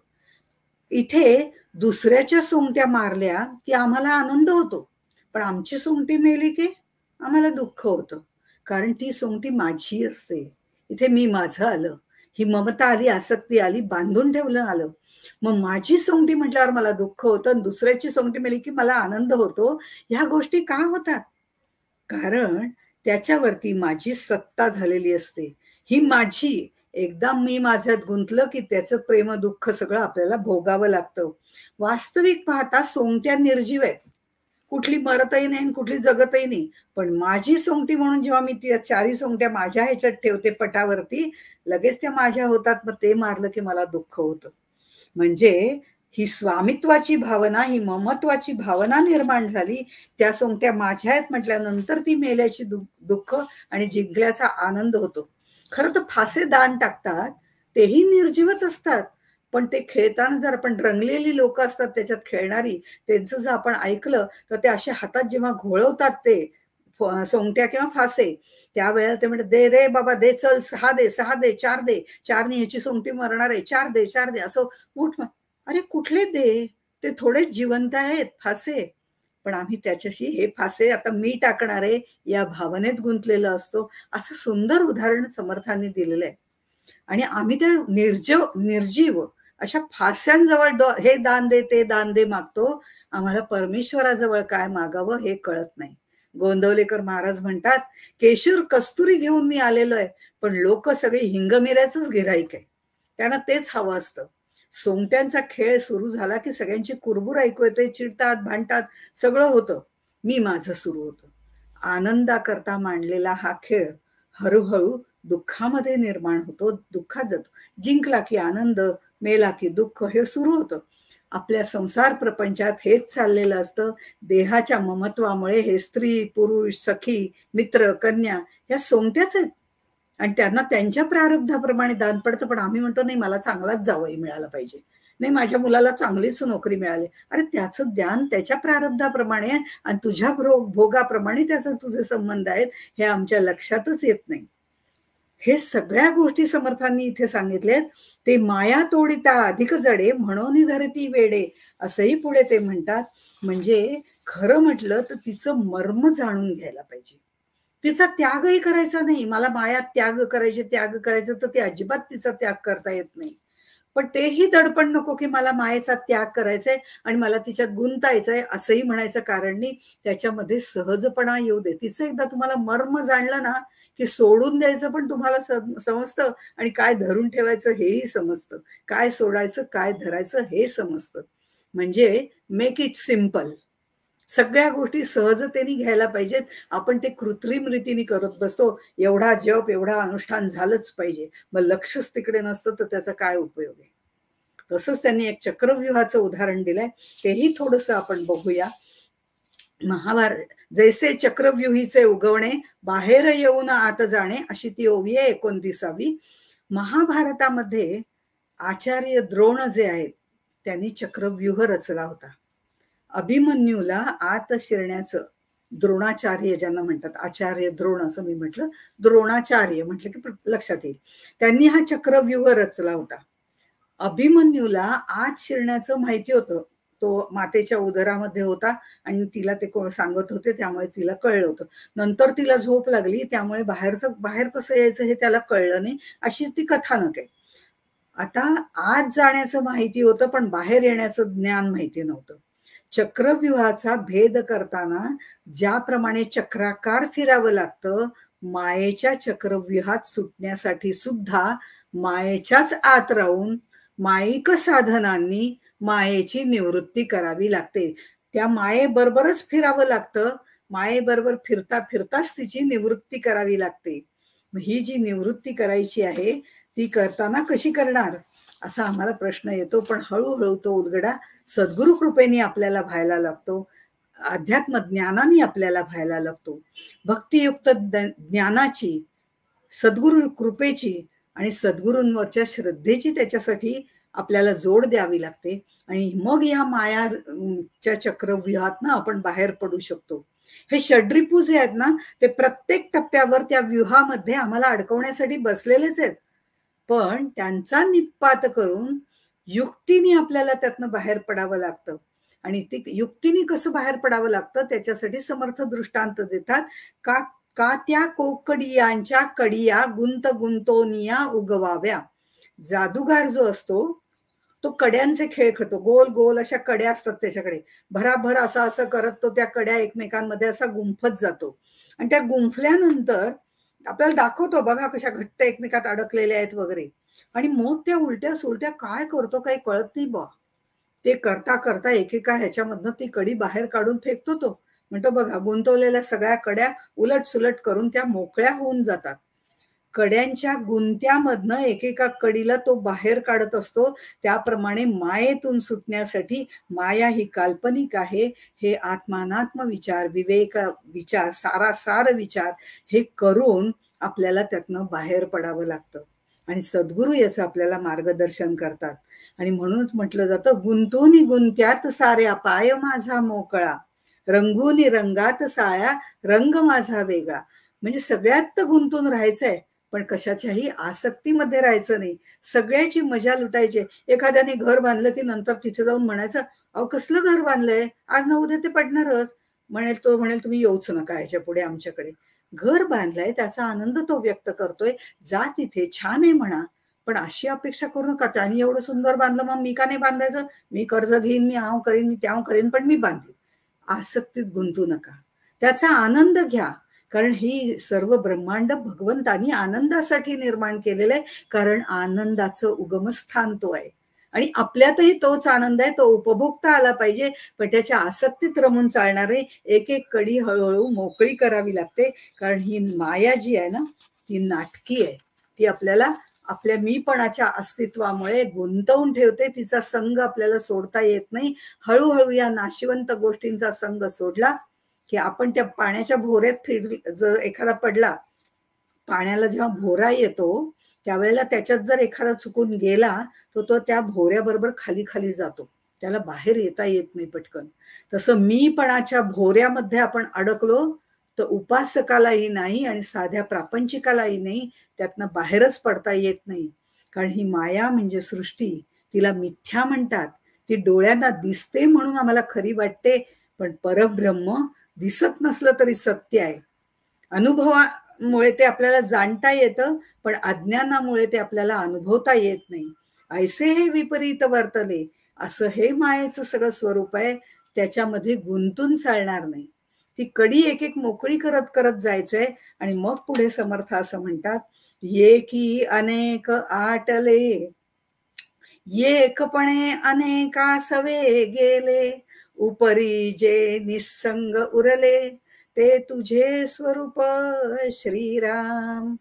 Speaker 1: इथे दुसऱ्याच्या सोंगट्या मारल्या की आम्हाला आनंद होतो, पण आमची सोंगटी मेली की आम्हाला दुःख होतं, कारण ती सोंगटी माझी असते. इथे मी माझं आलं, ही ममता आली, आसक्ती आली, बांधून ठेवलं आलं. मग माझी सोंगटी म्हटल्यावर मला दुःख होतं आणि दुसऱ्याची सोंगटी मेली की मला आनंद होतो. ह्या गोष्टी का होतात? कारण त्याच्यावरती माझी सत्ता झालेली असते. ही माझी. एकदा मी माझ्यात गुंतलं की त्याचं प्रेम दुःख सगळं आपल्याला भोगावं लागतं. वास्तविक पाहता सोंगट्या निर्जीव आहेत, कुठली मरतही नाही कुठली जगतही नाही. पण माझी सोंगटी म्हणून जेव्हा मी त्या 4 सोंगट्या माझ्या ह्याच्यात ठेवते पटावरती, लगेच त्या माझ्या होतात. मग ते मारलं की मला दुःख होतं. म्हणजे ही स्वामित्वाची भावना, ही ममत्वाची भावना निर्माण झाली. त्या सोंगट्या माझ्या आहेत म्हटल्यानंतर ती मेल्याची दुःख आणि जिंकल्याचा आनंद होतो. खरं तर फासे दान टाकतात तेही निर्जीवच असतात, पण ते खेळताना जर आपण रंगलेली लोक असतात त्याच्यात खेळणारी, त्यांचं जर आपण ऐकलं तर ते अशा हातात जेव्हा घोळवतात ते सोंगट्या किंवा फासे, त्यावेळेला ते म्हणतात, दे रे बाबा, दे, चल, 6 दे, 6 दे, 4 दे, 4ने ह्याची सोंगटी मरणार आहे, 4 दे, 4 दे, असं उठ. अरे कुठले दे, ते थोडेच जिवंत आहेत फासे. पण आम्ही त्याच्याशी हे फासे आता मी टाकणार आहे या भावनेत गुंतलेलं असतो. असं सुंदर उदाहरण समर्थांनी दिलेलं आहे. आणि आम्ही त्या निर्जीव अशा फास्यांजवळ हे दान दे, ते दान दे मागतो. आम्हाला परमेश्वराजवळ काय मागावं हे कळत नाही. गोंदवलेकर महाराज म्हणतात, केशर कस्तुरी घेऊन मी आलेलो आहे, पण लोक सगळे हिंगमिऱ्याचंच गिऱ्हाईक आहे, त्यांना तेच हवं असतं. सोंगट्यांचा खेळ सुरू झाला की सगळ्यांची कुरबुर ऐकू येते, चिडतात, भांडतात, सगळं होतं. मी माझं सुरू होतं. आनंदाकरता मांडलेला हा खेळ हळूहळू दुःखामध्ये निर्माण होतो, दुःखात जातो. जिंकला की आनंद, मेला की दुःख, हे सुरू होतं. आपल्या संसार प्रपंचात हेच चाललेलं असतं. देहाच्या ममत्वामुळे हे स्त्री, पुरुष, सखी, मित्र, कन्या या सोंगट्याच आहेत आणि त्यांना त्यांच्या प्रारब्धाप्रमाणे दान पडतं. पण आम्ही म्हणतो, नाही, मला चांगलाच जावई मिळाला पाहिजे, नाही, माझ्या मुलाला चांगलीच नोकरी मिळाली. अरे त्याचं ज्ञान त्याच्या प्रारब्धाप्रमाणे आणि तुझ्या भोगाप्रमाणे त्याचा तुझे संबंध आहेत, हे आमच्या लक्षातच येत नाही. हे सगळ्या गोष्टी समर्थांनी इथे सांगितलेत. ते माया तोडिता अधिक जडे, म्हणून धरती वेडे, असंही पुढे ते म्हणतात. म्हणजे खरं म्हटलं तर तिचं मर्म जाणून घ्यायला पाहिजे. तिचा त्यागही करायचा नाही. मला मायात त्याग करायचं तर ते अजिबात तिचा त्याग करता येत नाही. पण तेही दडपण नको की मला मायेचा त्याग करायचाय आणि मला तिच्यात गुंतायचंय असंही म्हणायचं कारण नाही. त्याच्यामध्ये सहजपणा येऊ दे. तिचं एकदा तुम्हाला मर्म जाणलं ना की सोडून द्यायचं पण तुम्हाला समजतं आणि काय धरून ठेवायचं हेही समजतं, काय सोडायचं काय धरायचं हे समजतं. म्हणजे मेक इट सिम्पल. सगळ्या गोष्टी सहजतेने घ्यायला पाहिजेत. आपण ते कृत्रिम रीतीने करत बसतो, एवढा जप, एवढा अनुष्ठान झालंच पाहिजे, मग लक्षच तिकडे नसतं तर त्याचा काय उपयोग आहे. तसंच त्यांनी एक चक्रव्यूहाचं उदाहरण दिलंय, तेही थोडंसं आपण बघूया. महाभारत, जैसे चक्रव्यूहीचे उगवणे, बाहेर येऊन आत जाणे, अशी ती ओवी आहे 29वी. महाभारतामध्ये आचार्य द्रोण जे आहेत त्यांनी चक्रव्यूह रचला होता. अभिमन्यूला आत शिरण्याचं, द्रोणाचार्य ज्यांना म्हणतात, आचार्य द्रोण असं मी म्हटलं, द्रोणाचार्य म्हटलं की लक्षात येईल. त्यांनी हा चक्रव्यूह रचला होता. अभिमन्यूला आत शिरण्याचं माहिती होतं. तो मातेच्या उदरामध्ये होता आणि तिला ते कोण सांगत होते, त्यामुळे तिला कळलं होतं. नंतर तिला झोप लागली, त्यामुळे बाहेर कसं यायचं हे त्याला कळलं नाही, अशी ती कथानक आहे. आता आत जाण्याचं माहिती होतं पण बाहेर येण्याचं ज्ञान माहिती नव्हतं. चक्रव्यूहाचा भेद करताना ज्याप्रमाणे चक्राकार फिरावं लागतं, मायेच्या चक्रव्यूहात सुटण्यासाठी सुद्धा मायेच्याच आत राहून माईक साधनांनी मायेची निवृत्ती करावी लागते. त्या मायेबरोबरच फिरावं लागतं. मायेबरोबर फिरता फिरताच तिची निवृत्ती करावी लागते. ही जी निवृत्ती करायची आहे ती करताना कशी करणार असा आम्हाला प्रश्न येतो. पण हळूहळू तो उलगडा सद्गुरु कृपेने आपल्याला व्हायला लागतो, अध्यात्म ज्ञानाने आपल्याला व्हायला लागतो. भक्तियुक्त ज्ञानाची, सद्गुरु कृपेची आणि सद्गुरूंवरच्या श्रद्धेची त्याच्यासाठी आपल्याला जोड द्यावी लागते आणि मग या मायाच्या चक्रव्यूहातनं आपण बाहेर पडू शकतो. हे षड्रिपू जे आहेत ना, ते प्रत्येक टप्प्यावर त्या व्यूहामध्ये आम्हाला अडकवण्यासाठी बसलेलेच आहेत. पण त्यांचा निपात करून युक्तीने आपल्याला त्यातनं बाहेर पडावं लागतं. आणि ती युक्तीने कसं बाहेर पडावं लागतं त्याच्यासाठी समर्थ दृष्टांत देतात. का त्या कोकडियांच्या कडिया गुंतोनिया उगवाव्या. जादूगार जो असतो तो कड्यांचे खेळ खेळतो. गोल गोल अशा कड्या असतात त्याच्याकडे, भराभर असं करत तो त्या कड्या एकमेकांमध्ये असा गुंफत जातो आणि त्या गुंफल्यानंतर आपल्याला दाखवतो, बघा कशा घट्ट एकमेकात अडकलेल्या आहेत वगैरे. आणि मग त्या उलट्या सुलट्या काय करतो काही कळत नाही बा. ते करता करता एकेका ह्याच्यामधनं ती कडी बाहेर काढून फेकतो. तो म्हणतो, बघा गुंतवलेल्या सगळ्या कड्या उलट सुलट करून त्या मोकळ्या होऊन जातात. कड्यांच्या गुंत्यामधनं एकेका कडीला तो बाहेर काढत असतो. त्याप्रमाणे मायेतून सुटण्यासाठी माया ही काल्पनिक आहे हे आत्मानात्म विचार, विवेक विचार, सारासार विचार हे करून आपल्याला त्यातनं बाहेर पडावं लागतं. आणि सद्गुरू याचं आपल्याला मार्गदर्शन करतात. आणि म्हणूनच म्हटलं जातं, गुंतून गुंत्यात साऱ्या पाय माझा मोकळा. रंगुनी रंगात साळ्या रंग माझा वेगळा. म्हणजे सगळ्यात गुंतून राहायचंय, पण कशाच्याही आसक्तीमध्ये राहायचं नाही. सगळ्याची मजा लुटायची. एखाद्याने घर बांधलं की नंतर तिथे जाऊन म्हणायचं, अहो कसलं घर बांधलंय, आज ना उद्या ते पडणारच. म्हणेल तुम्ही येऊच नका याच्या पुढे आमच्याकडे. घर बांधलंय त्याचा आनंद तो व्यक्त करतोय. जा तिथे छान आहे म्हणा, पण अशी अपेक्षा करू नका त्याने एवढं सुंदर बांधलं मग मी का नाही बांधायचं. मी कर्ज घेईन, मी आव करीन, मी त्याव करीन, पण मी बांधेन. आसक्तीत गुंतू नका. त्याचा आनंद घ्या. कारण ही सर्व ब्रह्मांड भगवंतानी आनंदासाठी निर्माण केलेलं आहे. कारण आनंदाचं उगमस्थान तो आहे. आणि आपल्यातही तोच आनंद आहे. तो उपभोगता आला पाहिजे. पण त्याच्या आसक्तीत रमून चालणारे एक एक कडी हळूहळू मोकळी करावी लागते. कारण ही माया जी आहे ना, ती नाटकी आहे. ती आपल्याला आपल्या मीपणाच्या अस्तित्वामुळे गुंतवून ठेवते. तिचा संग आपल्याला सोडता येत नाही. हळूहळू या नाशिवंत गोष्टींचा संग सोडला की आपण त्या पाण्याच्या भोऱ्यात जर एखादा पडला, पाण्याला जेव्हा भोरा येतो त्यावेळेला त्याच्यात जर एखादा चुकून गेला तो त्या भोऱ्याबरोबर खाली खाली जातो. त्याला बाहेर येता येत नाही पटकन. तसं मीपणाच्या भोऱ्यामध्ये आपण अडकलो तर उपासकालाही नाही आणि साध्या प्रापंचिकालाही नाही, त्यातनं बाहेरच पडता येत नाही. कारण ही माया म्हणजे सृष्टी, तिला मिथ्या म्हणतात. ती डोळ्यांना दिसते म्हणून आम्हाला खरी वाटते, पण परब्रह्म दिसत नसलं तरी सत्य आहे. अनुभवामुळे ते आपल्याला जाणता येतं, पण अज्ञानामुळे ते आपल्याला अनुभवता येत नाही. ऐसे हे विपरीत वर्तले, असं हे मायेचं सगळं स्वरूप आहे. त्याच्यामध्ये गुंतून चालणार नाही. ती कडी एक एक मोकळी करत करत जायचंय. आणि मग पुढे समर्थ असं म्हणतात, एकी अनेक आटले, एकपणे अनेका सवे गेले, उपरी जे निसंग उरले, ते तुझे स्वरूप श्रीराम.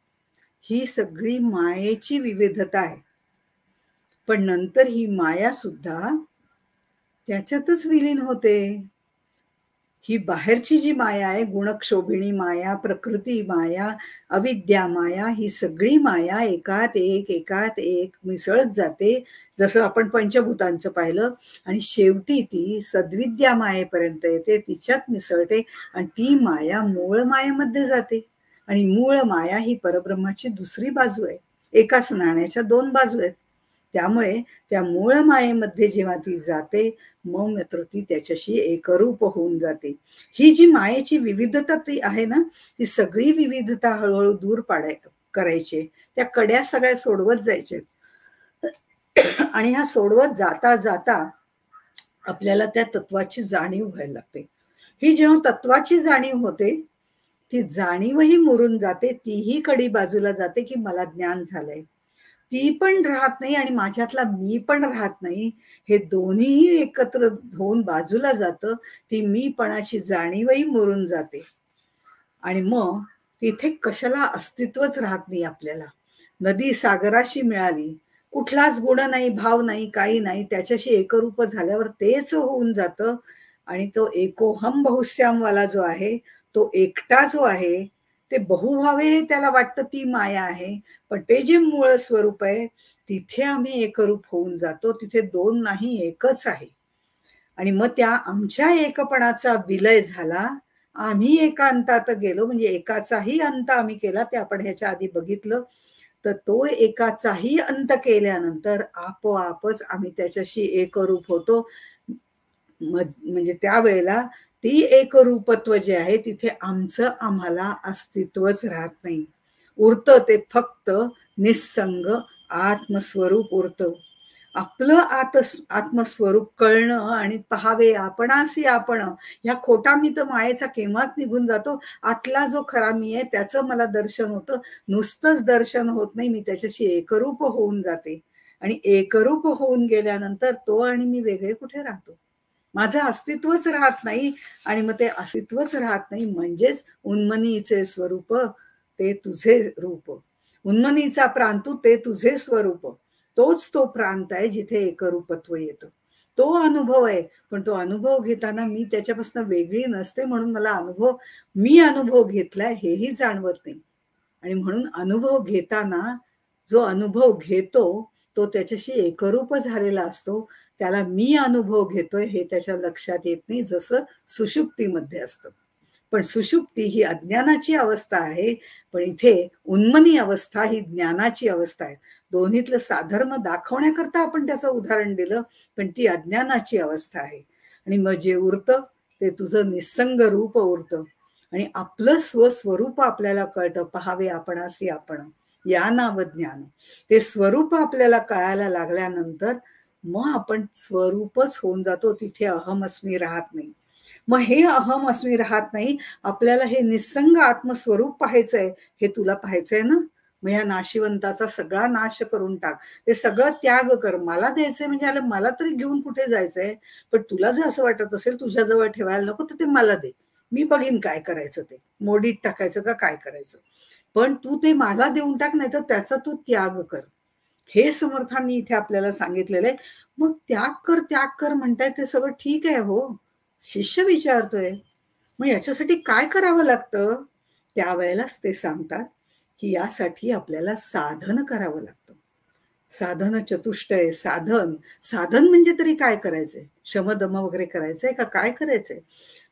Speaker 1: ही सगळी मायेची विविधता आहे. पण नंतर ही माया सुद्धा त्याच्यातच विलीन होते. ही बाहेरची जी माया आहे, गुणक्षोभिणी माया, प्रकृती माया, अविद्या माया, ही सगळी माया एकात एक मिसळत जाते. जसं आपण पंचभूतांचं पाहिलं. आणि शेवटी ती सद्विद्या मायेपर्यंत येते, तिच्यात मिसळते आणि ती माया मूळ मायेमध्ये जाते. आणि मूळ माया ही परब्रह्माची दुसरी बाजू आहे. एकाच नाण्याच्या दोन बाजू आहेत. त्यामुळे त्या मूळ मायेमध्ये जेव्हा ती जाते, मग मात्र ती त्याच्याशी एकरूप होऊन जाते. ही जी मायेची विविधता ती आहे ना, ती सगळी विविधता हळूहळू दूर करायची. त्या कड्या सगळ्या सोडवत जायचे. आणि ह्या सोडवत जाता जाता आपल्याला त्या तत्वाची जाणीव व्हायला लागते. ही जेव्हा तत्वाची जाणीव होते, ती जाणीवही मुरून जाते. तीही कडी बाजूला जाते की मला ज्ञान झालंय. ती पण राहत नाही आणि माझ्यातला मी पण राहत नाही. हे दोन्हीही एकत्र होऊन बाजूला जातं. ती मीपणाची जाणीवही मुरून जाते. आणि मग तिथे कशाला अस्तित्वच राहत नाही आपल्याला. नदी सागराशी मिळाली, कुठलाच गुण नाही, भाव नाही, काही नाही. त्याच्याशी एकरूप झाल्यावर तेच होऊन जातं. आणि तो एकोहम बहुश्याम वाला जो आहे, तो एकटा जो आहे, ते बहुभावे त्याला वाटतं ती माया आहे. पण ते जे मूळ स्वरूप आहे, तिथे आम्ही एकरूप होऊन जातो. तिथे दोन नाही, एकच आहे. आणि मग त्या आमच्या एकपणाचा विलय झाला. आम्ही एका अंतात गेलो, म्हणजे एकाचाही अंत आम्ही केला. ते आपण ह्याच्या आधी बघितलं. तर तो एकाचाही अंत केल्यानंतर आपोआपच आम्ही त्याच्याशी एकरूप होतो. म्हणजे त्यावेळेला ती एकरूपत्व जे आहे, तिथे आमचं आम्हाला अस्तित्वच राहत नाही. उरतं ते फक्त निस्संग आत्मस्वरूप उरतं. आपलं आत्मस्वरूप कळणं आणि पहावे आपणासी आपण, ह्या खोटा मी तर मायेचा केव्हाच निघून जातो. आतला जो खरा मी आहे त्याचं मला दर्शन होतं. नुसतंच दर्शन होत नाही, मी त्याच्याशी एकरूप होऊन जाते. आणि एकरूप होऊन गेल्यानंतर तो आणि मी वेगळे कुठे राहतो. माझं अस्तित्वच राहत नाही. आणि मग ते अस्तित्वच राहत नाही म्हणजेच उन्मनीचे स्वरूप ते तुझे रूप, उन्मनीचा प्रांतू ते तुझे स्वरूप. तोच तो प्रांत आहे जिथे एकरूपत्व येतं. तो अनुभव आहे. पण तो अनुभव घेताना मी त्याच्यापासून वेगळी नसते, म्हणून मला मी अनुभव घेतलाय हेही जाणवत नाही. आणि म्हणून अनुभव घेताना जो अनुभव घेतो तो त्याच्याशी एकरूप झालेला असतो. त्याला मी अनुभव घेतोय हे त्याच्या लक्षात येत नाही, जसं सुषुप्तीमध्ये असतं. पण सुषुप्ती ही अज्ञानाची अवस्था आहे, पण इथे उन्मनी अवस्था ही ज्ञानाची अवस्था आहे. दोन्हीतलं साधर्म दाखवण्याकरता आपण त्याचं उदाहरण दिलं, पण ती अज्ञानाची अवस्था आहे. आणि मग जे उरतं ते तुझं निस्संग रूप उरतं आणि आपलं स्वस्वरूप आपल्याला कळतं. पहावे आपणासी आपण, या नाव ज्ञान. ते स्वरूप आपल्याला कळायला लागल्यानंतर मग आपण स्वरूपच होऊन जातो, तिथे अहमअस्मी राहत नाही. मग हे अहमअस्मी राहत नाही, आपल्याला हे निस्संग आत्मस्वरूप पाहायचंय. हे तुला पाहायचंय ना, मग या नाशिवंताचा सगळा नाश करून टाक, ते सगळं त्याग कर. मला द्यायचंय म्हणजे आलं, मला तरी घेऊन कुठे जायचंय, पण तुला जर असं वाटत असेल तुझ्याजवळ ठेवायला नको, तर ते मला दे, मी बघीन काय करायचं, ते मोडीत टाकायचं का काय करायचं, पण तू ते मला देऊन टाक, नाही तर त्याचा तू त्याग कर. हे समर्थांनी इथे आपल्याला सांगितलेलं आहे. मग त्याग कर म्हणताय, ते सगळं ठीक आहे हो, शिष्य विचारतोय, मग याच्यासाठी काय करावं लागतं? त्यावेळेलाच ते सांगतात की यासाठी आपल्याला साधन करावं लागतं. साधन चतुष्टय, साधन. साधन म्हणजे तरी काय करायचंय? शमदम वगैरे करायचंय का काय करायचंय?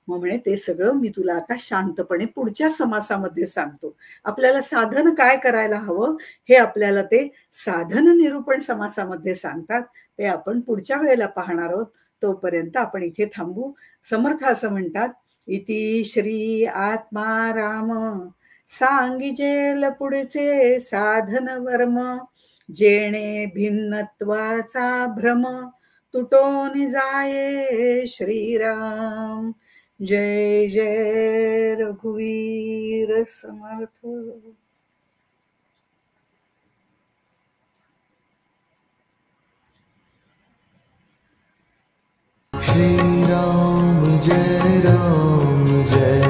Speaker 1: मग म्हणे ते सगळं मी तुला आता शांतपणे पुढच्या समासामध्ये सांगतो. आपल्याला साधन काय करायला हवं हे आपल्याला ते साधन निरूपण समासामध्ये सांगतात. ते आपण पुढच्या वेळेला पाहणार आहोत. तोपर्यंत आपण इथे थांबू. समर्थ असं म्हणतात, इति श्री आत्माराम सांगिजेल पुढचे साधन वर्म, जेणे भिन्नत्वाचा भ्रम तुटोन जाये श्रीराम. जय जय रघुवीर समर्थ.
Speaker 2: श्री राम जय राम जय